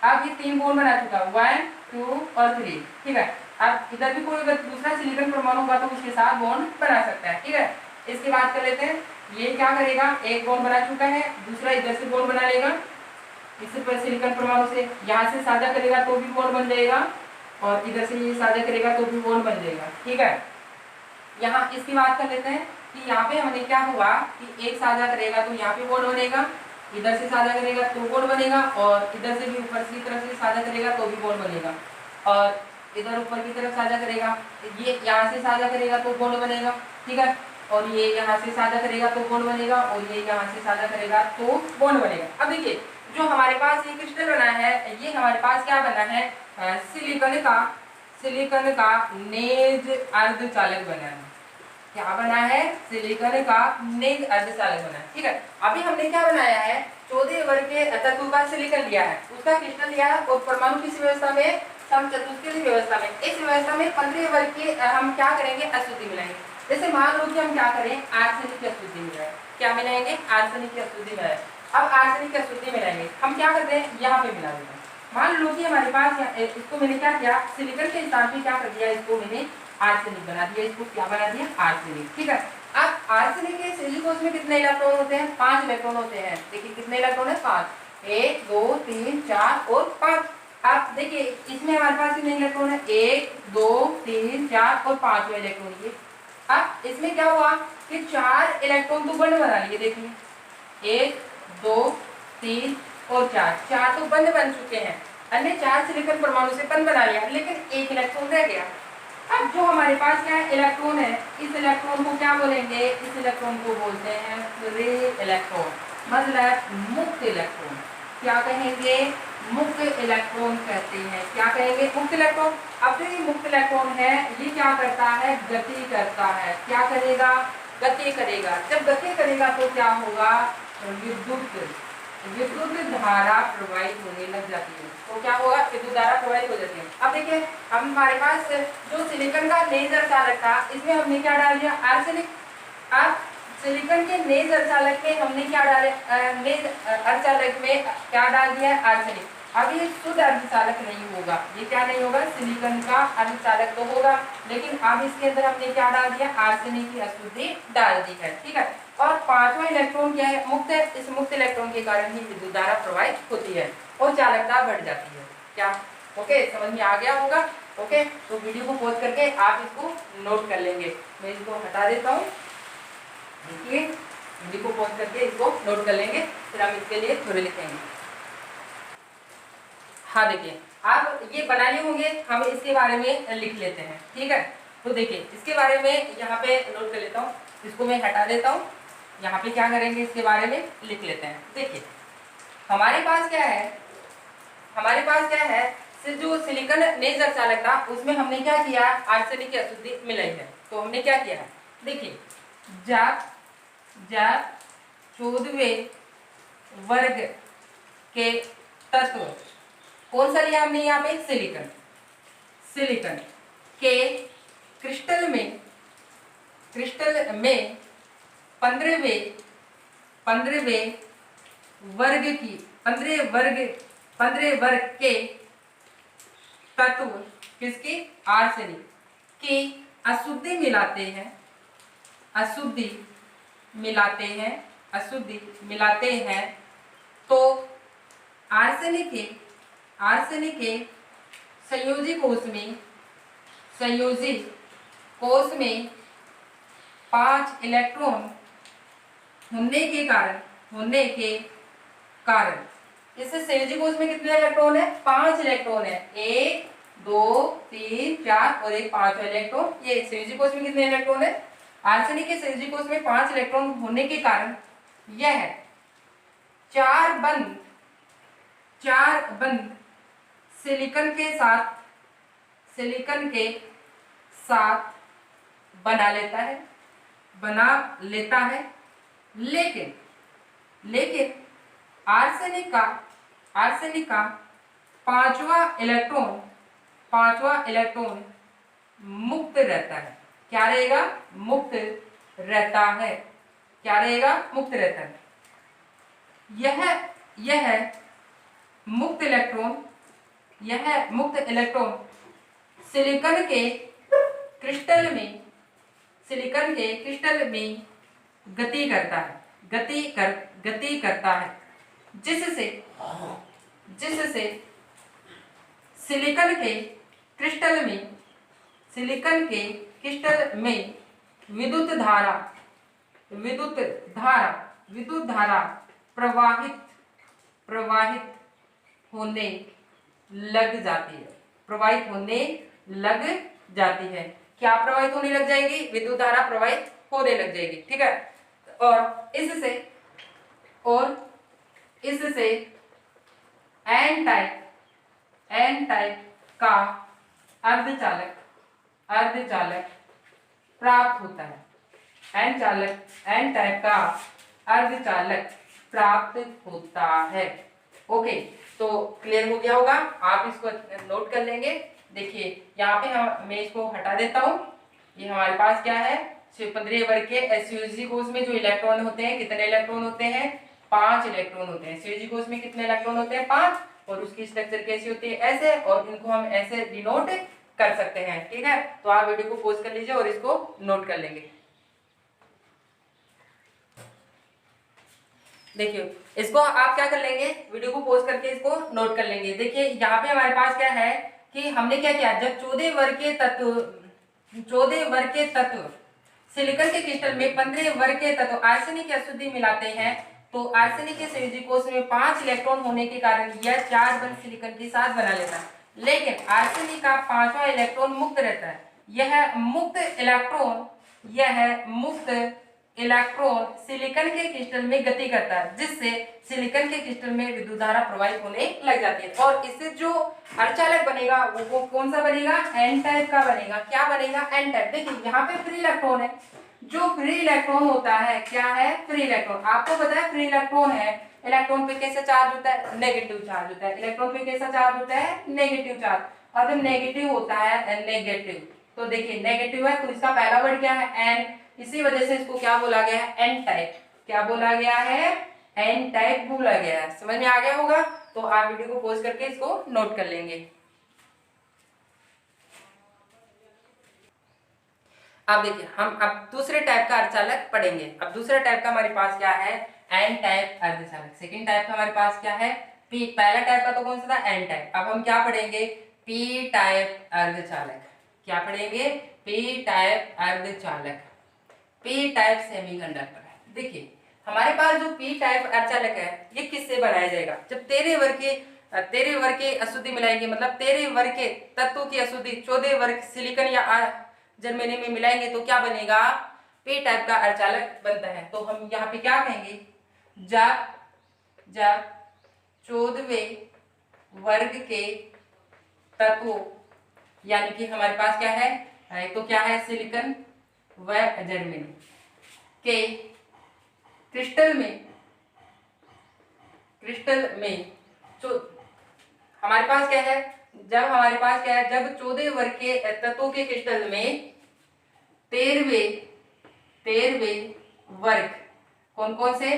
अब ये 3 बॉन्ड बना चुका, 1 2 और 3। ठीक है, अब इधर भी कोई अगर दूसरा सिलिकॉन परमाणु होगा तो उसके साथ बॉन्ड बना सकता है। ठीक है, इसकी बात कर लेते हैं। ये क्या करेगा, एक बॉन्ड बना चुका है, दूसरा इधर से बॉन्ड बना लेगा, इस पर सिलिकॉन परमाणु से यहाँ से साझा करेगा तो भी बॉन्ड बन जाएगा, और इधर से ये साझा करेगा तो भी बॉन्ड बन जाएगा। ठीक है, यहाँ इसकी बात कर लेते हैं कि यहाँ पे हमने क्या हुआ कि एक साझा करेगा तो यहाँ पे बॉन्ड बनेगा, इधर से साझा करेगा तो बॉन्ड बनेगा, और इधर से भी ऊपर की तरफ से साझा करेगा तो भी बॉन्ड बनेगा, और इधर ऊपर की तरफ साझा करेगा, ये यहाँ से साझा करेगा तो बॉन्ड बनेगा। ठीक है, और ये यहाँ से साझा करेगा तो बॉन्ड बनेगा, और ये यहाँ से साझा करेगा तो बॉन्ड बनेगा। अब देखिए जो हमारे पास ये क्रिस्टल बना है, ये हमारे पास क्या बना है, सिलिकॉन का नेज अर्धचालक बना है। क्या बना है? सिलिकॉन का नेज अर्धचालक बना है। ठीक है, अभी हमने क्या बनाया है? 14 वर्ग के तत्व का सिलिकॉन लिया है, उसका क्रिस्टल लिया है और परमाणु किस व्यवस्था में? समचतुष्फलक व्यवस्था में। इस व्यवस्था में 15 वर्ग के हम क्या करेंगे? अशुद्धि मिलाएंगे। जैसे मान लो कि हम क्या करें? आर्सेनिक की अशुद्धि मिलाएं। क्या मिलाएंगे? आर्सेनिक की अशुद्धि मिलाएं। अब आर्सेनिक की अशुद्धि मिलाएंगे, हम क्या करते हैं? यहाँ पे मिला देते हैं। मान लो कि हमारे पास इसको मैंने क्या किया? सिलिकॉन के स्थान पे क्या कर दिया? इसको मैंने आर्सेनिक बना दिया। इसको क्या बना दिया? आर्सेनिक। ठीक है, अब आर्सेनिक के सिलिकॉन में कितने इलेक्ट्रॉन होते हैं? 5 इलेक्ट्रॉन होते हैं। देखिए कितने इलेक्ट्रॉन है? 5। 1 2 3 4 और 5। अब देखिए इसमें हमारे पास कितने इलेक्ट्रॉन है? 1 2 3 4 और 5वां इलेक्ट्रॉन ये। अब इसमें क्या हुआ कि 4 इलेक्ट्रॉन तो बंद बना लिए। देखिए 1 2 3 और 4 तो बंद बन चुके हैं। अन्य 4 सिलिकॉन परमाणु से बंद बना लिया, लेकिन 1 इलेक्ट्रॉन रह गया। अब जो हमारे पास क्या है? इलेक्ट्रॉन है। इस इलेक्ट्रॉन को क्या बोलेंगे? इस इलेक्ट्रॉन को बोलते हैं फ्री इलेक्ट्रॉन, मतलब मुक्त इलेक्ट्रॉन। क्या कहेंगे? मुक्त इलेक्ट्रॉन कहते हैं। क्या कहेंगे? मुक्त इलेक्ट्रॉन। अब जो ये मुक्त इलेक्ट्रॉन है ये क्या करता है? गति करता है। क्या करेगा? गति करेगा। जब गति करेगा तो क्या होगा? विद्युत धारा प्रवाहित होने लग जाती है। तो क्या होगा? विद्युत धारा प्रवाहित हो जाती है। अब देखिए हमारे पास जो सिलिकॉन का नेज अर्धचालक था, इसमें हमने क्या डाल दिया? आर्सेनिक। अब सिलिकॉन के नेज अर्धचालक में हमने क्या डाले? नेज अर्धचालक में क्या डाल दिया? आर्सेनिक। अब ये शुद्ध अर्धचालक नहीं होगा। ये क्या नहीं होगा? सिलिकॉन का अर्धचालक तो होगा, लेकिन अब इसके अंदर हमने क्या डाल दिया? आर्सेनिक की अशुद्धि डाल दी है। ठीक है, और 5वां इलेक्ट्रॉन क्या है? मुक्त है। इस मुक्त इलेक्ट्रॉन के कारण ही विद्युत धारा प्रवाहित होती है और चालकता बढ़ जाती है। क्या ओके समझ में आ गया होगा? ओके, तो वीडियो को पॉज करके आप इसको नोट कर लेंगे। मैं इसको हटा देता हूँ। देखिए वीडियो को पॉज करके इसको नोट कर लेंगे, फिर हम इसके लिए थ्योरी लिखेंगे। हाँ देखिए आप ये बना लिए होंगे, हम इसके बारे में लिख लेते हैं। ठीक है, तो देखिए इसके बारे में यहाँ पे नोट कर लेता हूँ। इसको मैं हटा देता हूँ। यहाँ पे क्या करेंगे? इसके बारे में लिख लेते हैं। देखिए हमारे पास क्या है? हमारे पास क्या है? जो सिलिकॉन नेज अर्धचालक था उसमें हमने क्या किया? आर्सेनिक की अशुद्धि मिलाई है। तो हमने क्या किया? देखिए जब 14वें वर्ग के तत्व कौन सा लिया हमने यहाँ पे? सिलिकॉन। सिलिकॉन के क्रिस्टल में 15वें वर्ग की 15 वर्ग के तत्व किसकी? आर्सेनिक की अशुद्धि मिलाते हैं। अशुद्धि मिलाते हैं तो आर्सेनिक के संयोजी कोष में 5 इलेक्ट्रॉन होने के कारण इस संयोजी कोष में कितने इलेक्ट्रॉन है? 5 इलेक्ट्रॉन है। 1 2 3 4 और एक 5वां इलेक्ट्रॉन। ये संयोजी कोष में कितने इलेक्ट्रॉन है? आर्सेनिक के संयोजी कोष में 5 इलेक्ट्रॉन होने के कारण यह 4 बंद सिलिकॉन के साथ बना लेता है, लेकिन आर्सेनिक का पांचवा इलेक्ट्रॉन मुक्त रहता है। क्या रहेगा? मुक्त रहता है। क्या रहेगा? मुक्त रहता है। यह मुक्त इलेक्ट्रॉन सिलिकॉन के क्रिस्टल में गति करता है, जिससे सिलिकॉन के क्रिस्टल में विद्युत धारा प्रवाहित होने लग जाती है। क्या प्रवाहित होने लग जाएगी? विद्युत धारा प्रवाहित होने लग जाएगी। ठीक है, और इससे एन टाइप का अर्धचालक अर्धचालक प्राप्त होता है। एन टाइप का अर्धचालक प्राप्त होता है। ओके, तो क्लियर हो गया होगा, आप इसको नोट कर लेंगे। देखिए यहाँ पे मैं इसको हटा देता हूँ। ये हमारे पास क्या है, 15 वर्ग के एसयूजी कोष में जो इलेक्ट्रॉन होते हैं, कितने इलेक्ट्रॉन होते हैं, 5 इलेक्ट्रॉन होते हैं। एसयूजी कोष में कितने इलेक्ट्रॉन होते हैं, 5, और उसकी स्ट्रक्चर कैसी होती है, ऐसे, और इनको हम ऐसे डिनोट कर सकते हैं। ठीक है, तो आप वीडियो को पॉज कर लीजिए और इसको नोट कर लेंगे। देखिए इसको आप क्या कर लेंगे, वीडियो को पॉज करके इसको नोट कर लेंगे। देखिए यहाँ पे हमारे पास क्या है कि हमने क्या किया, जब 14 वर्ग के तत्व सिलिकॉन के क्रिस्टल में 15 वर्ग के तत्व आर्सेनिक की अशुद्धि मिलाते हैं, तो आर्सेनिक के संयोजी कोष में 5 इलेक्ट्रॉन होने के कारण यह 4 बंध सिलिकॉन के साथ बना लेता है। लेकिन आर्सेनिक का 5वां इलेक्ट्रॉन मुक्त रहता है। यह मुक्त इलेक्ट्रॉन सिलिकॉन के क्रिस्टल में गति करता है, जिससे सिलिकॉन के क्रिस्टल में विद्युत धारा प्रवाहित होने लग जाती है, और इससे जो अर्धचालक बनेगा वो कौन सा बनेगा, एन टाइप का बनेगा। क्या बनेगा, एन टाइप। देखिए यहाँ पे फ्री इलेक्ट्रॉन है, जो फ्री इलेक्ट्रॉन होता है, क्या है, फ्री इलेक्ट्रॉन। आपको पता है फ्री इलेक्ट्रॉन है, इलेक्ट्रॉन पे कैसे चार्ज होता है, नेगेटिव चार्ज होता है। इलेक्ट्रॉन पे कैसा चार्ज होता है, नेगेटिव चार्ज। और जब नेगेटिव होता है, नेगेटिव, तो देखिए नेगेटिव है तो इसका पहला वर्ड क्या है, एन। इसी वजह से इसको क्या बोला गया है, एन टाइप। क्या बोला गया है, एन टाइप बोला गया है। समझ में आ गया होगा, तो आप वीडियो को पॉज करके इसको नोट कर लेंगे। अब देखिए हम अब दूसरे टाइप का अर्धचालक पढ़ेंगे। अब दूसरा टाइप का हमारे पास क्या है, एन टाइप अर्धचालक। सेकंड टाइप का हमारे पास क्या है, पी। पहला टाइप का तो कौन सा था, एन टाइप। अब हम क्या पढ़ेंगे, पी टाइप अर्धचालक। क्या पढ़ेंगे, पी टाइप अर्धचालक, पी टाइप सेमीकंडक्टर। देखिए हमारे पास जो पी टाइप अर्धचालक है, ये किससे बनाया जाएगा, जब 13 वर्ग के अशुद्धि मिलाएंगे, मतलब 13 वर्ग के तत्वों की अशुद्धि 14 वर्ग सिलिकॉन या जर्मेनियम में मिलाएंगे तो क्या बनेगा, पी टाइप का अर्धचालक बनता है। तो हम यहाँ पे क्या कहेंगे, जब 14वें वर्ग के तत्वों, यानी कि हमारे पास क्या है, तो क्या है, सिलिकॉन व जर्मेनियम के क्रिस्टल में जो हमारे पास क्या है, जब 14 वर्ग के तत्वों के क्रिस्टल में 13वें वर्ग, कौन कौन से,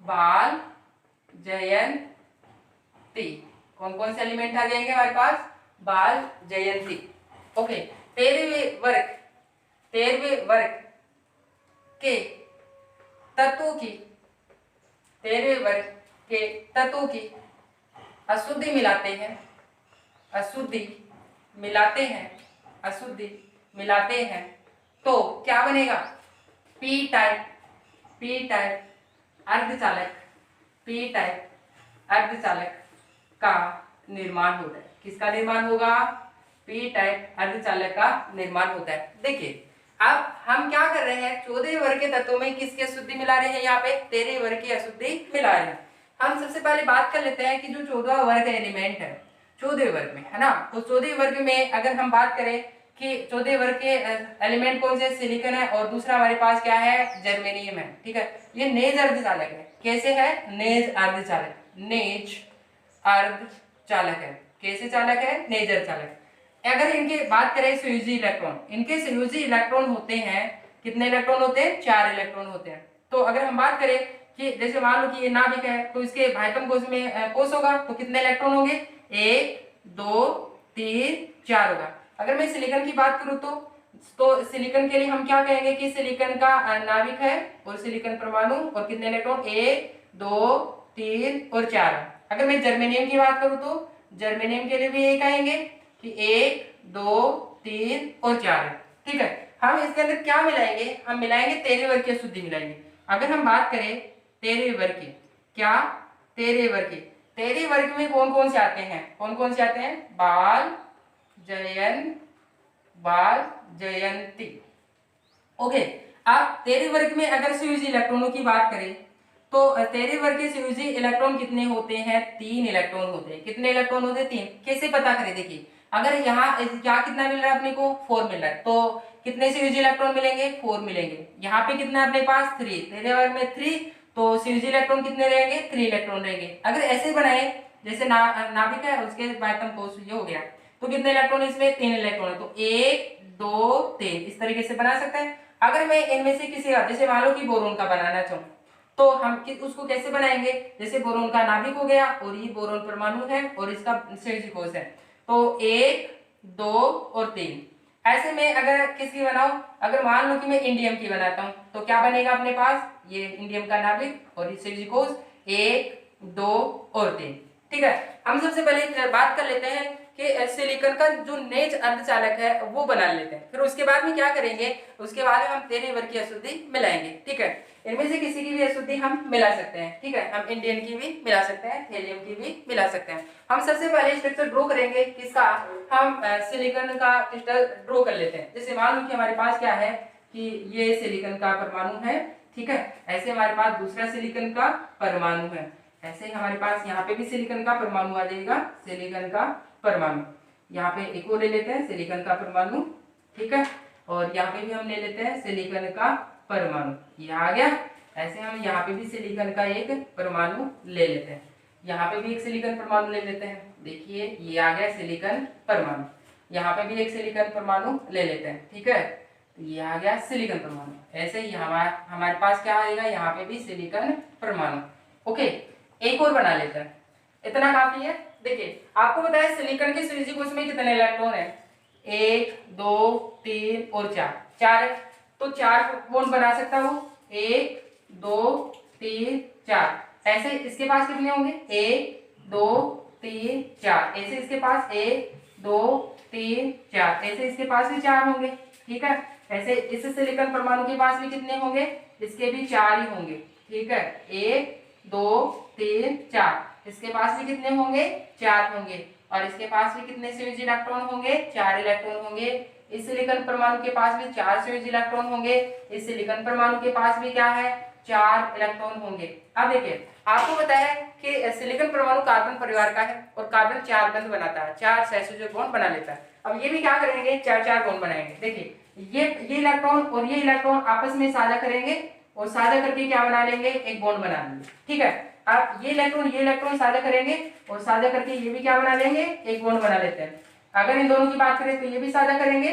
बाल, जयंती, कौन कौन से एलिमेंट आ जाएंगे हमारे पास, बाल, जयंती। ओके, 13वें वर्ग के तत्वों की, 13वें वर्ग के तत्वों की अशुद्धि मिलाते हैं तो क्या बनेगा, पी टाइप अर्धचालक का निर्माण होता है। किसका निर्माण होगा, पी टाइप अर्धचालक का निर्माण होता है। देखिए अब हम क्या कर रहे हैं, 14 वर्ग के तत्वों में किसकी अशुद्धि मिला रहे हैं, यहाँ पे 13 वर्ग की अशुद्धि मिला रहे हैं। हम सबसे पहले बात कर लेते हैं कि जो 14 वर्ग एलिमेंट है 14 वर्ग में, है ना, तो 14 वर्ग में अगर हम बात करें कि 14 वर्ग के एलिमेंट कौन से, सिलिकॉन है, और दूसरा हमारे पास क्या है, जर्मेनियम है। ठीक है, ये नेज अर्धचालक है। कैसे है, नेज अर्धचालक है। कैसे चालक है, नेज अर्धचालक। अगर इनके बात करें संयोजी इलेक्ट्रॉन, इनके संयोजी इलेक्ट्रॉन होते हैं, कितने इलेक्ट्रॉन होते हैं, 4 इलेक्ट्रॉन होते हैं। तो अगर हम बात करें कि जैसे मान लो कि ये नाभिक है, तो इसके भाइपम कोश में कोश होगा, तो कितने इलेक्ट्रॉन होंगे, 1 2 3 4 होगा। अगर मैं सिलिकॉन की बात करूं तो सिलिकॉन के लिए हम क्या कहेंगे कि सिलिकॉन का नाभिक है और सिलिकॉन परमाणु, और कितने इलेक्ट्रॉन, 1 2 3 और 4। अगर मैं जर्मेनियम की बात करूं तो जर्मेनियम के लिए भी यही कहेंगे कि 1 2 3 और 4। ठीक है, हम इसके अंदर क्या मिलाएंगे, हम मिलाएंगे 13 वर्ग की अशुद्धि मिलाएंगे। अगर हम बात करें 13 वर्ग की, क्या 13 वर्ग में कौन कौन से आते हैं, बाल जयंती। ओके, अब 13 वर्ग में अगर संयोजी इलेक्ट्रॉनों की बात करें तो 13 वर्ग के संयोजी इलेक्ट्रॉन कितने होते हैं, 3 इलेक्ट्रॉन होते हैं। कितने इलेक्ट्रॉन होते हैं, 3। कैसे पता करें, देखिए अगर यहाँ क्या कितना मिल रहा है अपने को 4 मिल रहा है, तो कितने सीयूजी इलेक्ट्रॉन मिलेंगे 4 मिलेंगे। यहाँ पे कितना अपने पास 3, तेरे वर्ग में 3, तो सीयूजी इलेक्ट्रॉन कितने रहेंगे 3 इलेक्ट्रॉन रहेंगे। अगर ऐसे बनाए जैसे नाभिक है उसके बायतम कोष ये हो गया, तो कितने इलेक्ट्रॉन इसमें 3 इलेक्ट्रॉन है, तो 1 2 3 इस तरीके से बना सकते हैं। अगर मैं इनमें से किसी का जैसे मान लो कि बोरोन का बनाना चाहूँ तो हम उसको कैसे बनाएंगे, जैसे बोरोन का नाभिक हो गया और ये बोरोन परमाणु है और इसका संयोजी कोष है, तो 1 2 और 3। ऐसे में अगर किसकी बनाऊं, अगर मान लो कि मैं इंडियम की बनाता हूं तो क्या बनेगा अपने पास, ये इंडियम का नाभिक और ये संयोजी कोष 1 2 और 3। ठीक है, हम सबसे पहले बात कर लेते हैं कि सिलिकॉन का जो नेज अर्धचालक है वो बना लेते हैं, फिर उसके बाद में क्या करेंगे, उसके बाद हम 13 वर्ग की अशुद्धि मिलाएंगे। ठीक है, इनमें से किसी की भी अशुद्धि हम मिला सकते हैं। ठीक है, हम इंडियन की भी मिला सकते हैं, थेलियम की भी मिला सकते हैं। हम सबसे पहले स्ट्रक्चर ड्रॉ करेंगे किसका, हम सिलिकॉन का क्रिस्टल ड्रॉ कर लेते हैं। जैसे मान लो कि हमारे पास क्या है कि ये सिलिकॉन का परमाणु है। ठीक है, ऐसे हमारे पास दूसरा सिलिकॉन का परमाणु है, ऐसे ही हमारे पास यहाँ पे भी सिलिकॉन का परमाणु आ जाएगा, सिलिकॉन का परमाणु। यहाँ पे एक और ले लेते हैं सिलिकॉन का परमाणु। ठीक है, और यहाँ पे भी हम ले लेते हैं सिलिकॉन का परमाणु, ये आ गया। ऐसे हम यहाँ पे भी सिलिकॉन का एक परमाणु ले लेते हैं, यहाँ पे भी एक सिलिकॉन परमाणु ले लेते हैं। देखिए ये आ गया सिलिकॉन परमाणु, यहाँ पे भी एक सिलिकॉन परमाणु ले लेते हैं। ठीक है, तो ये आ गया सिलिकॉन परमाणु। ऐसे ही हमारे पास क्या आएगा, यहाँ पे भी सिलिकॉन परमाणु। ओके, एक और बना लेते हैं, इतना काफी है। देखिए आपको बताया सिलिकॉन के संयोजी कोष में कितने इलेक्ट्रॉन है, 1 2 3 और 4 है, तो 4 बॉन्ड बना सकता हूँ, 1 2 3 4। ऐसे इसके पास कितने होंगे, 1 2 3 4। ऐसे इसके पास 1 2 3 4। ऐसे इसके पास भी 4 होंगे। ठीक है, ऐसे इस सिलिकॉन परमाणु के पास भी कितने होंगे, इसके भी 4 ही होंगे। ठीक है, 1 2 3 4। इसके पास भी कितने होंगे, 4 होंगे, और इसके पास भी कितने संयोजी इलेक्ट्रॉन होंगे, 4 इलेक्ट्रॉन होंगे। इस सिलिकॉन परमाणु के पास भी 4 संयोजी इलेक्ट्रॉन होंगे, इस सिलिकॉन परमाणु के पास भी क्या है, 4 इलेक्ट्रॉन होंगे। अब देखिए आपको पता है कि सिलिकॉन परमाणु कार्बन परिवार का है और कार्बन 4 बंध बनाता है, 4 सहसंयोजक बॉन्ड बना लेता है। अब ये भी क्या करेंगे, 4 बॉन्ड बनाएंगे। देखिए ये इलेक्ट्रॉन और ये इलेक्ट्रॉन आपस में साझा करेंगे और साझा करके क्या बना लेंगे, एक बॉन्ड बना लेंगे। ठीक है, अब ये इलेक्ट्रॉन साझा करेंगे और साझा करके ये भी क्या बना लेंगे, एक बॉन्ड बना लेते हैं। अगर इन दोनों की बात करें तो ये भी साझा करेंगे,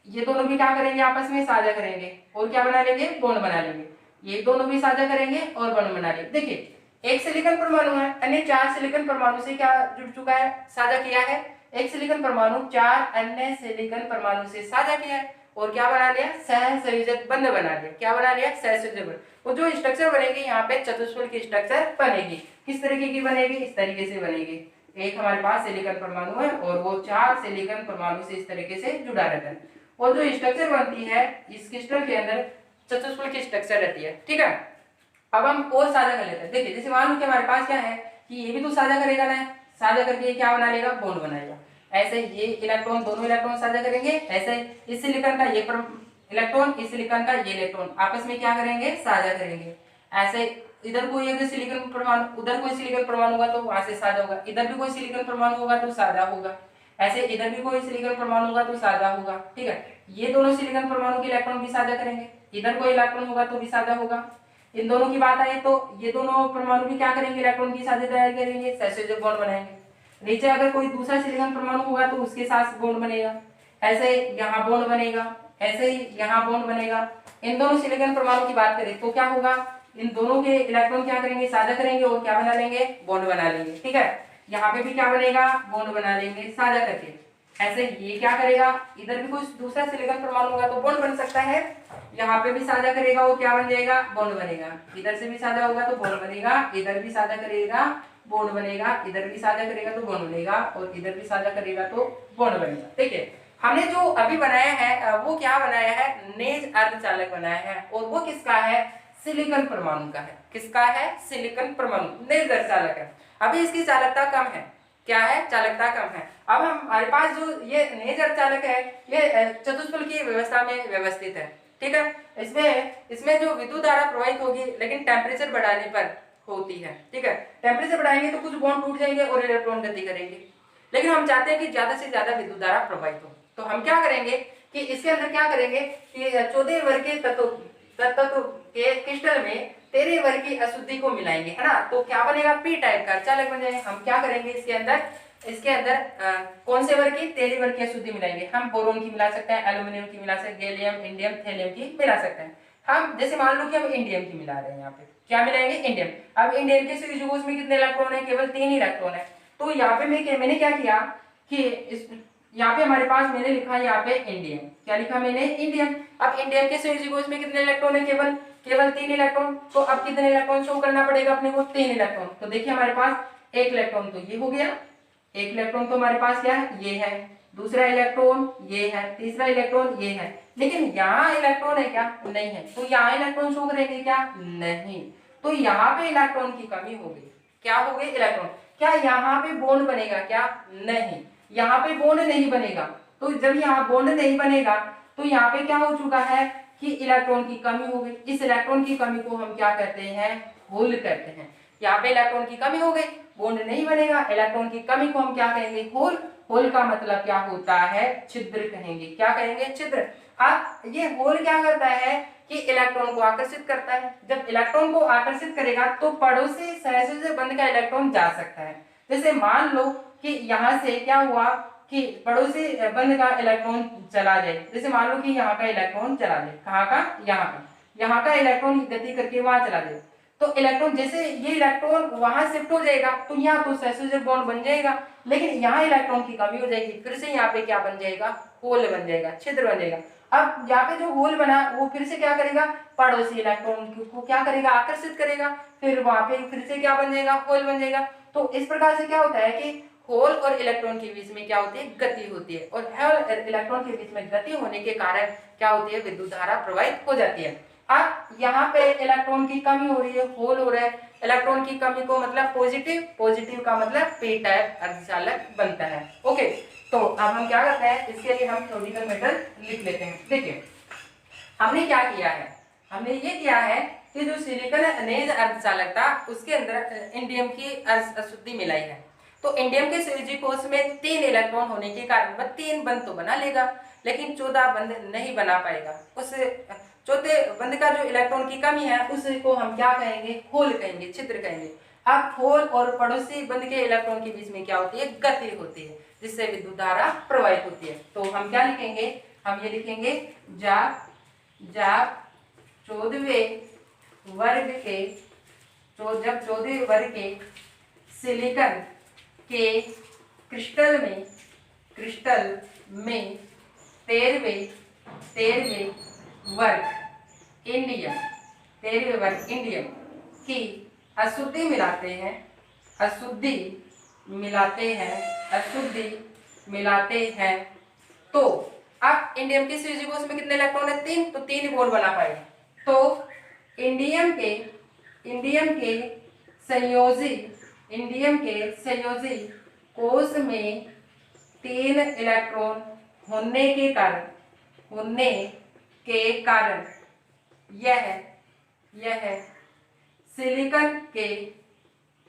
ये दोनों भी क्या करेंगे, आपस में साझा करेंगे और क्या बना लेंगे, बॉन्ड बना लेंगे। ये दोनों भी साझा करेंगे और बॉन्ड बना लेंगे। देखिए एक सिलिकॉन परमाणु है, अन्य 4 सिलिकॉन परमाणु से क्या जुड़ चुका है, साझा किया है। एक सिलिकॉन परमाणु 4 अन्य सिलिकॉन परमाणु से साझा किया है और क्या बना लिया, सहसंयोजक बंध बना लिया। क्या बना लिया, सहसंयोजक बंध। वो जो स्ट्रक्चर बनेगी यहाँ पे चतुष्फल की स्ट्रक्चर बनेगी। किस तरीके की बनेगी, इस तरीके से बनेगी। एक हमारे पास सिलिकॉन परमाणु है और वो 4 सिलिकॉन परमाणु से इस तरीके से जुड़ा रहता है, और जो स्ट्रक्चर बनती है इस क्रिस्टल के अंदर चतुष्फल की स्ट्रक्चर रहती है। ठीक है, अब हम और साझा कर लेते हैं। देखिए जैसे मान लो कि हमारे पास क्या है कि ये भी तो साझा करेगा ना, साझा करके ये क्या बना लेगा, बॉन्ड बनाएगा। ऐसे ये इलेक्ट्रॉन, दोनों इलेक्ट्रॉन साझा करेंगे। ऐसे इस सिलिकॉन का ये इलेक्ट्रॉन, इस सिलिकॉन का ये इलेक्ट्रॉन आपस में क्या करेंगे, साझा करेंगे। ऐसे इधर कोई अगर सिलिकॉन परमाणु, उधर कोई सिलिकॉन परमाणु होगा तो वहां से साझा होगा, इधर भी कोई सिलिकॉन परमाणु होगा तो साझा होगा, ऐसे इधर भी कोई सिलिकॉन परमाणु होगा तो साझा होगा। ठीक है, ये दोनों सिलिकॉन परमाणु के इलेक्ट्रॉन भी साझा करेंगे, इधर कोई इलेक्ट्रॉन होगा तो भी साझा होगा। इन दोनों की बात आई तो ये दोनों परमाणु भी क्या करेंगे, इलेक्ट्रॉन की साझेदारी करेंगे, सहसंयोजक बॉन्ड बनाएंगे। नीचे अगर कोई दूसरा सिलिकॉन परमाणु होगा तो उसके साथ बॉन्ड बनेगा, ऐसे यहाँ बॉन्ड बनेगा, ऐसे ही यहाँ बॉन्ड बनेगा। इन दोनों सिलिकॉन परमाणु की बात करें तो क्या होगा, इन दोनों के इलेक्ट्रॉन क्या करेंगे, साझा करेंगे और क्या बना लेंगे, बॉन्ड बना लेंगे। ठीक है, यहाँ पे भी क्या बनेगा, बॉन्ड बना लेंगे साझा करके। ऐसे ये क्या करेगा, इधर भी कोई दूसरा सिलिकॉन परमाणु होगा तो बॉन्ड बन सकता है, यहाँ पे भी साझा करेगा वो क्या बन जाएगा, बॉन्ड बनेगा। इधर से भी साझा होगा तो बॉन्ड बनेगा, इधर भी साझा करेगा बॉन्ड बनेगा, इधर भी साझा करेगा तो बॉन्ड बनेगा, और इधर भी साझा करेगा तो बॉन्ड बनेगा। देखिए हमने जो अभी बनाया है वो क्या बनाया है, नेज अर्धचालक बनाया है, और वो किसका है, सिलिकॉन परमाणु का है। किसका है, सिलिकॉन परमाणु नेज अर्धचालक है। अभी इसकी चालकता कम है, क्या है, चालकता कम है। अब हमारे पास जो ये नेज अर्धचालक है ये चतुष्फल की व्यवस्था में व्यवस्थित है। ठीक है, इसमें जो विद्युत धारा प्रवाहित होगी लेकिन टेम्परेचर बढ़ाने पर होती है। ठीक है, टेम्परेचर बढ़ाएंगे तो कुछ बॉन्ड टूट जाएंगे और इलेक्ट्रॉन गति करेंगे। लेकिन हम चाहते हैं कि ज्यादा से ज्यादा विद्युत धारा प्रवाहित हो। तो हम क्या करेंगे कि इसके अंदर क्या करेंगे कि 14 वर्ग के तत्व के क्रिस्टल में 13 वर्ग की अशुद्धि को मिलाएंगे, है ना। तो क्या बनेगा, पी टाइप का चालक बन जाएगा। हम क्या करेंगे इसके अंदर कौन से वर्ग की, 13 वर्ग की अशुद्धि मिलाएंगे। हम बोरोन की मिला सकते हैं, एल्यूमिनियम की मिला सकते हैं, गैलियम, इंडियम, थैलियम की मिला सकते हैं। हम जैसे मान लो कि हम इंडियम की मिला रहे हैं, यहाँ पे क्या मिलाएंगे, इंडियम। अब इंडियम के संयुज में कितने इलेक्ट्रॉन है, केवल 3 इलेक्ट्रॉन है। तो यहाँ पे मैंने क्या किया कि यहाँ पे हमारे पास मैंने लिखा यहाँ पे इंडियम, क्या लिखा मैंने, इंडियम। अब इंडियम के संयुज में कितने इलेक्ट्रॉन है, केवल 3 इलेक्ट्रॉन। तो अब कितने इलेक्ट्रॉन शो करना पड़ेगा अपने को, 3 इलेक्ट्रॉन। तो देखिए हमारे पास एक इलेक्ट्रॉन तो ये हो गया, एक इलेक्ट्रॉन तो हमारे पास क्या है, ये है, दूसरा इलेक्ट्रॉन ये है, तीसरा इलेक्ट्रॉन ये है। लेकिन यहाँ इलेक्ट्रॉन है क्या, नहीं है। तो यहाँ इलेक्ट्रॉन शो करेंगे क्या, नहीं। तो यहाँ पे इलेक्ट्रॉन की कमी हो गई, क्या हो गई, इलेक्ट्रॉन। क्या यहाँ पे बॉन्ड बनेगा क्या, नहीं, यहाँ पे बॉन्ड नहीं बनेगा। तो जब यहाँ बॉन्ड नहीं बनेगा तो यहाँ पे क्या हो चुका है कि इलेक्ट्रॉन की कमी हो गई। इस इलेक्ट्रॉन की कमी को हम क्या करते हैं, होल करते हैं। यहाँ पे इलेक्ट्रॉन की कमी हो गई, बॉन्ड नहीं बनेगा, इलेक्ट्रॉन की कमी को हम क्या कहेंगे, होल। होल का मतलब क्या होता है, छिद्र कहेंगे, क्या कहेंगे, छिद्र। अब ये होल क्या करता है कि इलेक्ट्रॉन को आकर्षित करता है। जब इलेक्ट्रॉन को आकर्षित करेगा तो पड़ोसी सहसंयोजक बंध का इलेक्ट्रॉन जा सकता है। जैसे मान लो कि यहाँ से क्या हुआ कि पड़ोसी बंध का इलेक्ट्रॉन चला जाए। जैसे मान लो कि यहाँ का इलेक्ट्रॉन चला जाए, कहाँ का, यहाँ का इलेक्ट्रॉन गति करके वहां चला जाए। तो इलेक्ट्रॉन जैसे ये इलेक्ट्रॉन वहां शिफ्ट हो जाएगा तो यहाँ तो सहसंयोजक बॉन्ड बन जाएगा, लेकिन यहाँ इलेक्ट्रॉन की कमी हो जाएगी, फिर से यहाँ पे क्या बन जाएगा, होल बन जाएगा, छिद्र बन जाएगा। अब यहाँ पे जो होल बना वो फिर से क्या करेगा, पड़ोसी इलेक्ट्रॉन को क्या करेगा, आकर्षित करेगा, फिर वहां पे फिर से क्या बन जाएगा, होल बन जाएगा। तो इस प्रकार से क्या होता है कि होल और इलेक्ट्रॉन के बीच में क्या होती है, गति होती है, और होल इलेक्ट्रॉन के बीच में गति होने के कारण क्या होती है, विद्युत धारा प्रवाहित हो जाती है। अब यहाँ पे इलेक्ट्रॉन की कमी हो रही है, होल हो रहा है, इलेक्ट्रॉन की कमी को मतलब पॉजिटिव, पॉजिटिव का मतलब पी टाइप अर्धचालक बनता है। ओके, तो अब हम क्या करते हैं, इसके लिए हम थ्योरेटिकल मेथड लिख लेते हैं। देखिए हमने क्या किया है, हमने ये किया है कि जो सिलिकॉन अनेज अर्धचालक था उसके अंदर इंडियम की अशुद्धि मिलाई है। तो इंडियम के संयोजी कोष में 3 इलेक्ट्रॉन होने के कारण वह 3 बंध तो बना लेगा, लेकिन 14 बंध नहीं बना पाएगा। उस चौथे बंध का जो इलेक्ट्रॉन की कमी है उसको हम क्या कहेंगे, होल कहेंगे, छिद्र कहेंगे। अब होल और पड़ोसी बंध के इलेक्ट्रॉन के बीच में क्या होती है, गति होती है, जिससे विद्युत धारा प्रवाहित होती है। तो हम क्या लिखेंगे, हम ये लिखेंगे जब 14वें वर्ग के जब 14वें वर्ग के सिलिकॉन के क्रिस्टल में 13वें वर्ग इंडियम की अशुद्धि मिलाते हैं तो अब इंडियम के संयोजी कोष में कितने इलेक्ट्रॉन है, 3, तो 3 बॉन्ड बना पाएंगे। तो इंडियम के संयोजी कोष में 3 इलेक्ट्रॉन होने के कारण यह सिलिकॉन के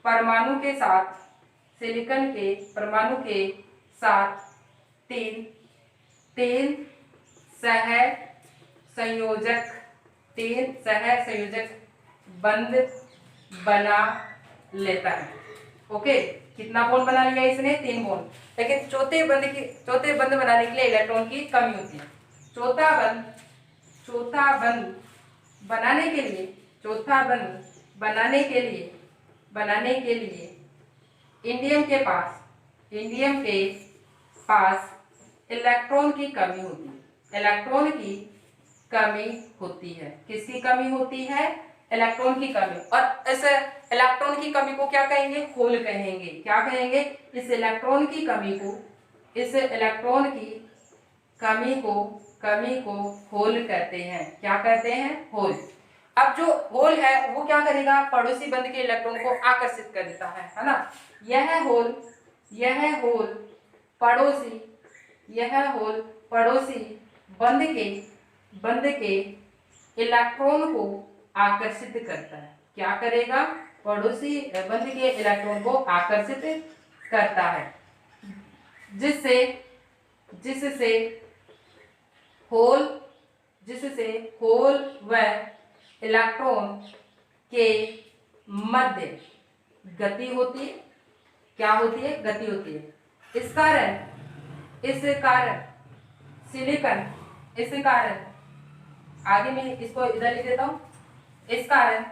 परमाणु के साथ 3 सहसंयोजक बंध बना लेता है। ओके, कितना बॉन्ड बना लिया इसने, 3 बॉन्ड। लेकिन चौथे बंध बनाने के लिए इलेक्ट्रॉन की कमी होती है। चौथा बंध बनाने के लिए इंडियम के पास इलेक्ट्रॉन की कमी होती है। किसकी कमी होती है, इलेक्ट्रॉन की कमी। और इस इलेक्ट्रॉन की कमी को क्या कहेंगे, होल कहेंगे। क्या कहेंगे, इस इलेक्ट्रॉन की कमी को होल कहते हैं। क्या कहते हैं, होल। अब जो होल है वो क्या करेगा, पड़ोसी बंध के इलेक्ट्रॉन को आकर्षित कर देता है ना। यह होल पड़ोसी बंध के इलेक्ट्रॉन को आकर्षित करता है। क्या करेगा, पड़ोसी बंध के इलेक्ट्रॉन को आकर्षित करता है। जिससे जिससे होल व इलेक्ट्रॉन के मध्य गति होती है। क्या होती है? गति होती है। इस कारण आगे मैं इसको इधर लिख देता हूं। इस कारण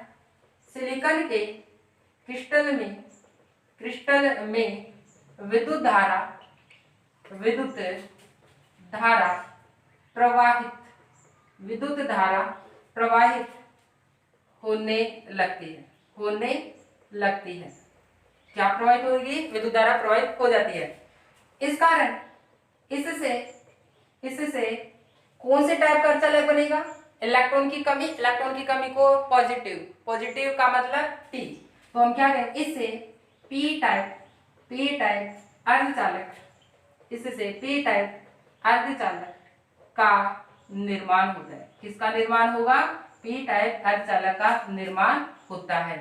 सिलिकॉन के क्रिस्टल में विद्युत धारा प्रवाहित होने लगती है। क्या प्रवाहित होगी? विद्युत धारा प्रवाहित हो जाती है। इस कारण इससे कौन से टाइप का अर्धचालक बनेगा? इलेक्ट्रॉन की कमी को पॉजिटिव का मतलब T, तो हम क्या कहें? इससे पी टाइप अर्धचालक का निर्माण होता है। किसका निर्माण होगा? पी टाइप अर्धचालक का निर्माण होता है।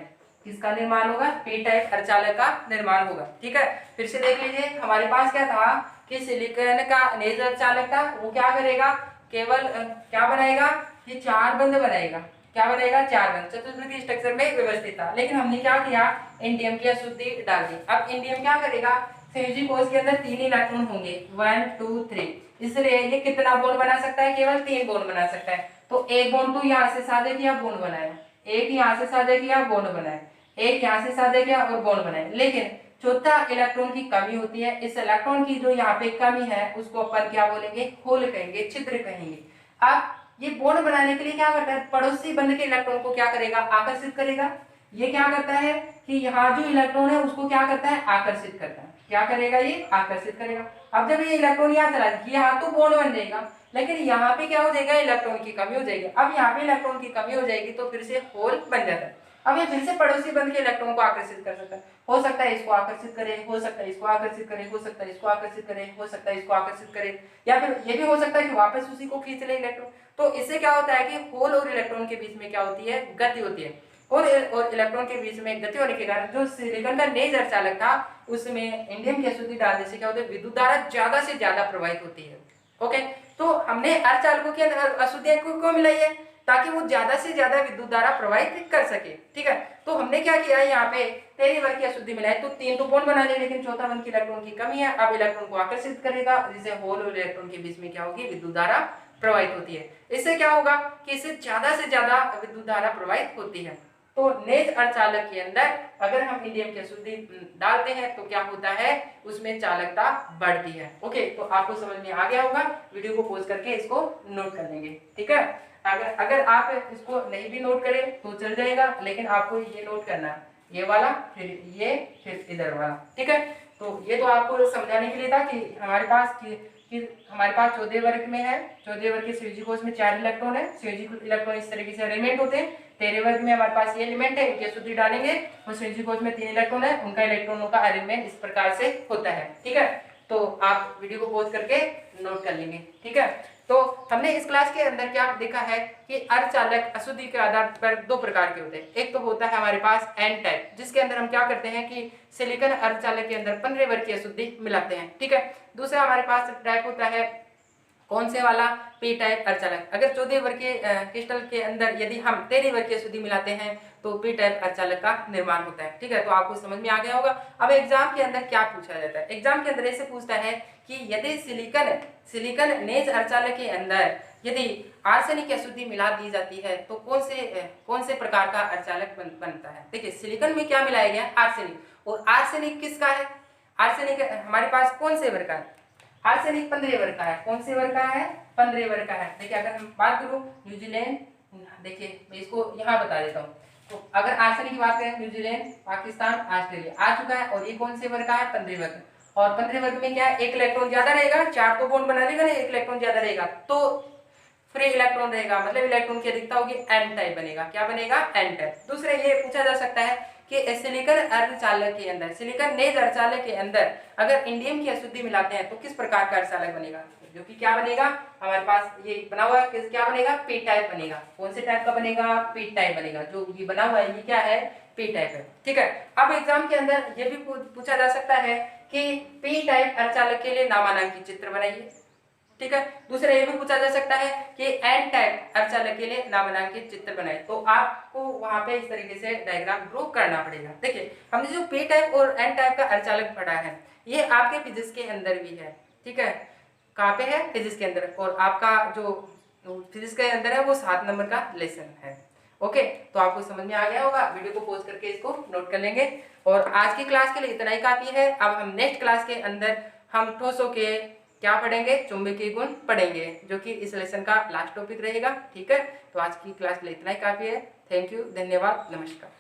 किसका निर्माण होगा? पी टाइप अर्धचालक का निर्माण होगा। ठीक है, फिर से देख लीजिए। हमारे पास क्या था कि सिलिकॉन का नेज अर्धचालक था, वो क्या करेगा? केवल क्या बनाएगा कि 4 बंध बनाएगा। क्या बनाएगा? 4 बंध चतुर्भुज स्ट्रक्चर में व्यवस्थित था। लेकिन हमने क्या किया? इंडियम की अशुद्धि डाल दी। अब इंडियम क्या करेगा? संयोजी कोश के अंदर 3 इलेक्ट्रॉन होंगे, 1 2 3, इसलिए ये कितना बॉन्ड बना सकता है? केवल 3 बॉन्ड बना सकता है। तो एक बॉन्ड तो यहाँ से साझा किया, बॉन्ड बनाया, एक यहाँ से साझा किया, बॉन्ड बनाया, एक यहाँ से साझा किया और बॉन्ड बनाया। लेकिन चौथा इलेक्ट्रॉन की कमी होती है। इस इलेक्ट्रॉन की जो यहाँ पे कमी है उसको अपन क्या बोलेंगे? होल कहेंगे, छिद्र कहेंगे। अब ये बॉन्ड बनाने के लिए क्या करता है? पड़ोसी बंध के इलेक्ट्रॉन को क्या करेगा? आकर्षित करेगा। ये क्या करता है कि यहाँ जो इलेक्ट्रॉन है उसको क्या करता है? आकर्षित करता है। क्या करेगा? ये आकर्षित करेगा। अब जब ये इलेक्ट्रॉन यहाँ चला जाएगा, यहाँ तो बॉन्ड बन जाएगा, लेकिन यहाँ पे क्या हो जाएगा? इलेक्ट्रॉन की कमी हो जाएगी। अब यहाँ पे इलेक्ट्रॉन की कमी हो जाएगी तो फिर से होल बन जाता है। अब ये फिर से पड़ोसी बंध के इलेक्ट्रॉन को आकर्षित कर सकता है। हो सकता है इसको आकर्षित करे, हो सकता है इसको आकर्षित करे, हो सकता है इसको आकर्षित करे, हो सकता है इसको आकर्षित करे, या फिर ये भी हो सकता है कि वापस उसी को खींच ले इलेक्ट्रॉन। तो इससे क्या होता है कि होल और इलेक्ट्रॉन के बीच में क्या होती है? गति होती है। और इलेक्ट्रॉन के बीच में गति होने के कारण जो सिलिकॉन का नेज अर्धचालक था उसमें इंडियम की अशुद्धि डालने से क्या होता है? विद्युत धारा ज्यादा से ज्यादा प्रवाहित होती है। ओके, तो हमने अर्धचालकों की अशुद्धियां क्यों मिलाई है? ताकि वो ज्यादा से ज्यादा विद्युत धारा प्रवाहित कर सके। ठीक है, तो हमने क्या किया है? यहाँ पे 13 वर्ग की अशुद्धि मिलाई, तो 3 तो बॉन्ड बना लिए, लेकिन चौथा बंध की इलेक्ट्रॉन की कमी है। अब इलेक्ट्रॉन को आकर्षित करेगा, जिससे होल और इलेक्ट्रॉन के बीच में क्या होगी? विद्युत धारा प्रवाहित होती है। इससे क्या होगा कि इससे ज्यादा से ज्यादा विद्युत धारा प्रवाहित होती है। तो नेज अर्धचालक के अंदर अगर हम इंडियम की अशुद्धि डालते हैं तो क्या होता है? उसमें चालकता बढ़ती है। ओके, तो आपको समझ में आ गया होगा। वीडियो को पॉज करके इसको नोट कर लेंगे। ठीक है, अगर आप इसको नहीं भी नोट करें तो चल जाएगा, लेकिन आपको ये नोट करना है, ये वाला, फिर ये, फिर इधर वाला। ठीक है, तो ये तो आपको समझाने के लिए था कि हमारे पास हमारे पास 14 वर्ग में है। 14 वर्ग के संयोजी कोश में 4 इलेक्ट्रॉन है। संयोजी इलेक्ट्रॉन इस तरीके से अरेंजमेंट होते हैं। 13 वर्ग में हमारे पास ये एलिमेंट है, इनकी अशुद्धि डालेंगे। और संयोजी कोश में 3 इलेक्ट्रॉन है, उनका इलेक्ट्रॉनों का अरेंजमेंट इस प्रकार से होता है। ठीक है, तो आप वीडियो को पॉज करके नोट कर लेंगे। ठीक है, तो हमने इस क्लास के अंदर क्या देखा है कि अर्धचालक अशुद्धि के आधार पर 2 प्रकार के होते हैं। एक तो होता है हमारे पास एन टाइप, जिसके अंदर हम क्या करते हैं कि सिलिकॉन अर्धचालक के अंदर 15 वर्ग की अशुद्धि मिलाते हैं। ठीक है, दूसरा हमारे पास टाइप होता है कौन से वाला? पी टाइप अर्धचालक। अगर 14 वर्ग के क्रिस्टल के अंदर यदि हम 13 वर्ग की अशुद्धि मिलाते हैं तो पी टाइप अर्धचालक का निर्माण होता है। ठीक है, तो आपको समझ में आ गया होगा। अब एग्जाम के अंदर क्या पूछा जाता है? एग्जाम के अंदर ऐसे पूछता है कि यदि सिलिकॉन नेज अर्धचालक के अंदर यदि आर्सेनिक की अशुद्धि मिला दी जाती है तो कौन से प्रकार का अर्धचालक बनता है? देखिए, सिलिकॉन में क्या मिलाया गया? आर्सेनिक। और आर्सेनिक किसका है? आर्सेनिक हमारे पास कौन से वर्ग का है? आर्सेनिक 15 वर्ग का है। कौन से वर्ग का है? 15 वर्ग का है। देखिए, अगर हम बात करूं न्यूजीलैंड, देखिए मैं इसको यहाँ बता देता हूँ। तो अगर आर्सेनिक की बात करें, न्यूजीलैंड, पाकिस्तान, ऑस्ट्रेलिया आ चुका है। और ये कौन से वर्ग का है? 15 वर्ग। और 15 वर्ग में क्या है? एक इलेक्ट्रॉन ज्यादा रहेगा, 4 तो बॉन्ड बना लेगा ना, एक इलेक्ट्रॉन ज्यादा रहेगा तो फ्री इलेक्ट्रॉन रहेगा, मतलब इलेक्ट्रॉन की अधिकता होगी, एन टाइप बनेगा। क्या बनेगा? N type. दूसरा ये पूछा जा सकता है कि सिलिकॉन अर्धचालक के अंदर, सिलिकॉन नेज अर्धचालक के अंदर अगर इंडियम की अशुद्धि मिलाते हैं तो किस प्रकार का अर्धचालक बनेगा, जो कि क्या बनेगा हमारे पास ये बना हुआ है, क्या बनेगा पी टाइप बनेगा। कौन से टाइप का बनेगा, पी टाइप बनेगा। जो ये बना हुआ है ये क्या है, पी टाइप है। ठीक है, अब एग्जाम के अंदर ये भी पूछा जा सकता है कि पी टाइप अर्धचालक के लिए नामांकित चित्र बनाइए। ठीक है, दूसरा ये भी पूछा जा सकता है कि एन टाइप अर्धचालक के लिए नामांकित चित्र बनाए, तो आपको वहां पे इस तरीके से डायग्राम ड्रॉ करना पड़ेगा। देखिए हमने जो पी टाइप और एन टाइप का अर्धचालक पढ़ा है ये आपके फिजिक्स के अंदर भी है। ठीक है, कहाँ पे है, फिजिक्स के अंदर, और आपका जो फिजिक्स के अंदर है वो 7 नंबर का लेसन है। ओके, तो आपको समझ में आ गया होगा। वीडियो को पॉज करके इसको नोट कर लेंगे, और आज की क्लास के लिए इतना ही काफी है। अब हम नेक्स्ट क्लास के अंदर हम ठोसों के क्या पढ़ेंगे, चुंबकीय गुण पढ़ेंगे, जो कि इस लेसन का लास्ट टॉपिक रहेगा। ठीक है, तो आज की क्लास के लिए इतना ही काफी है। थैंक यू, धन्यवाद, नमस्कार।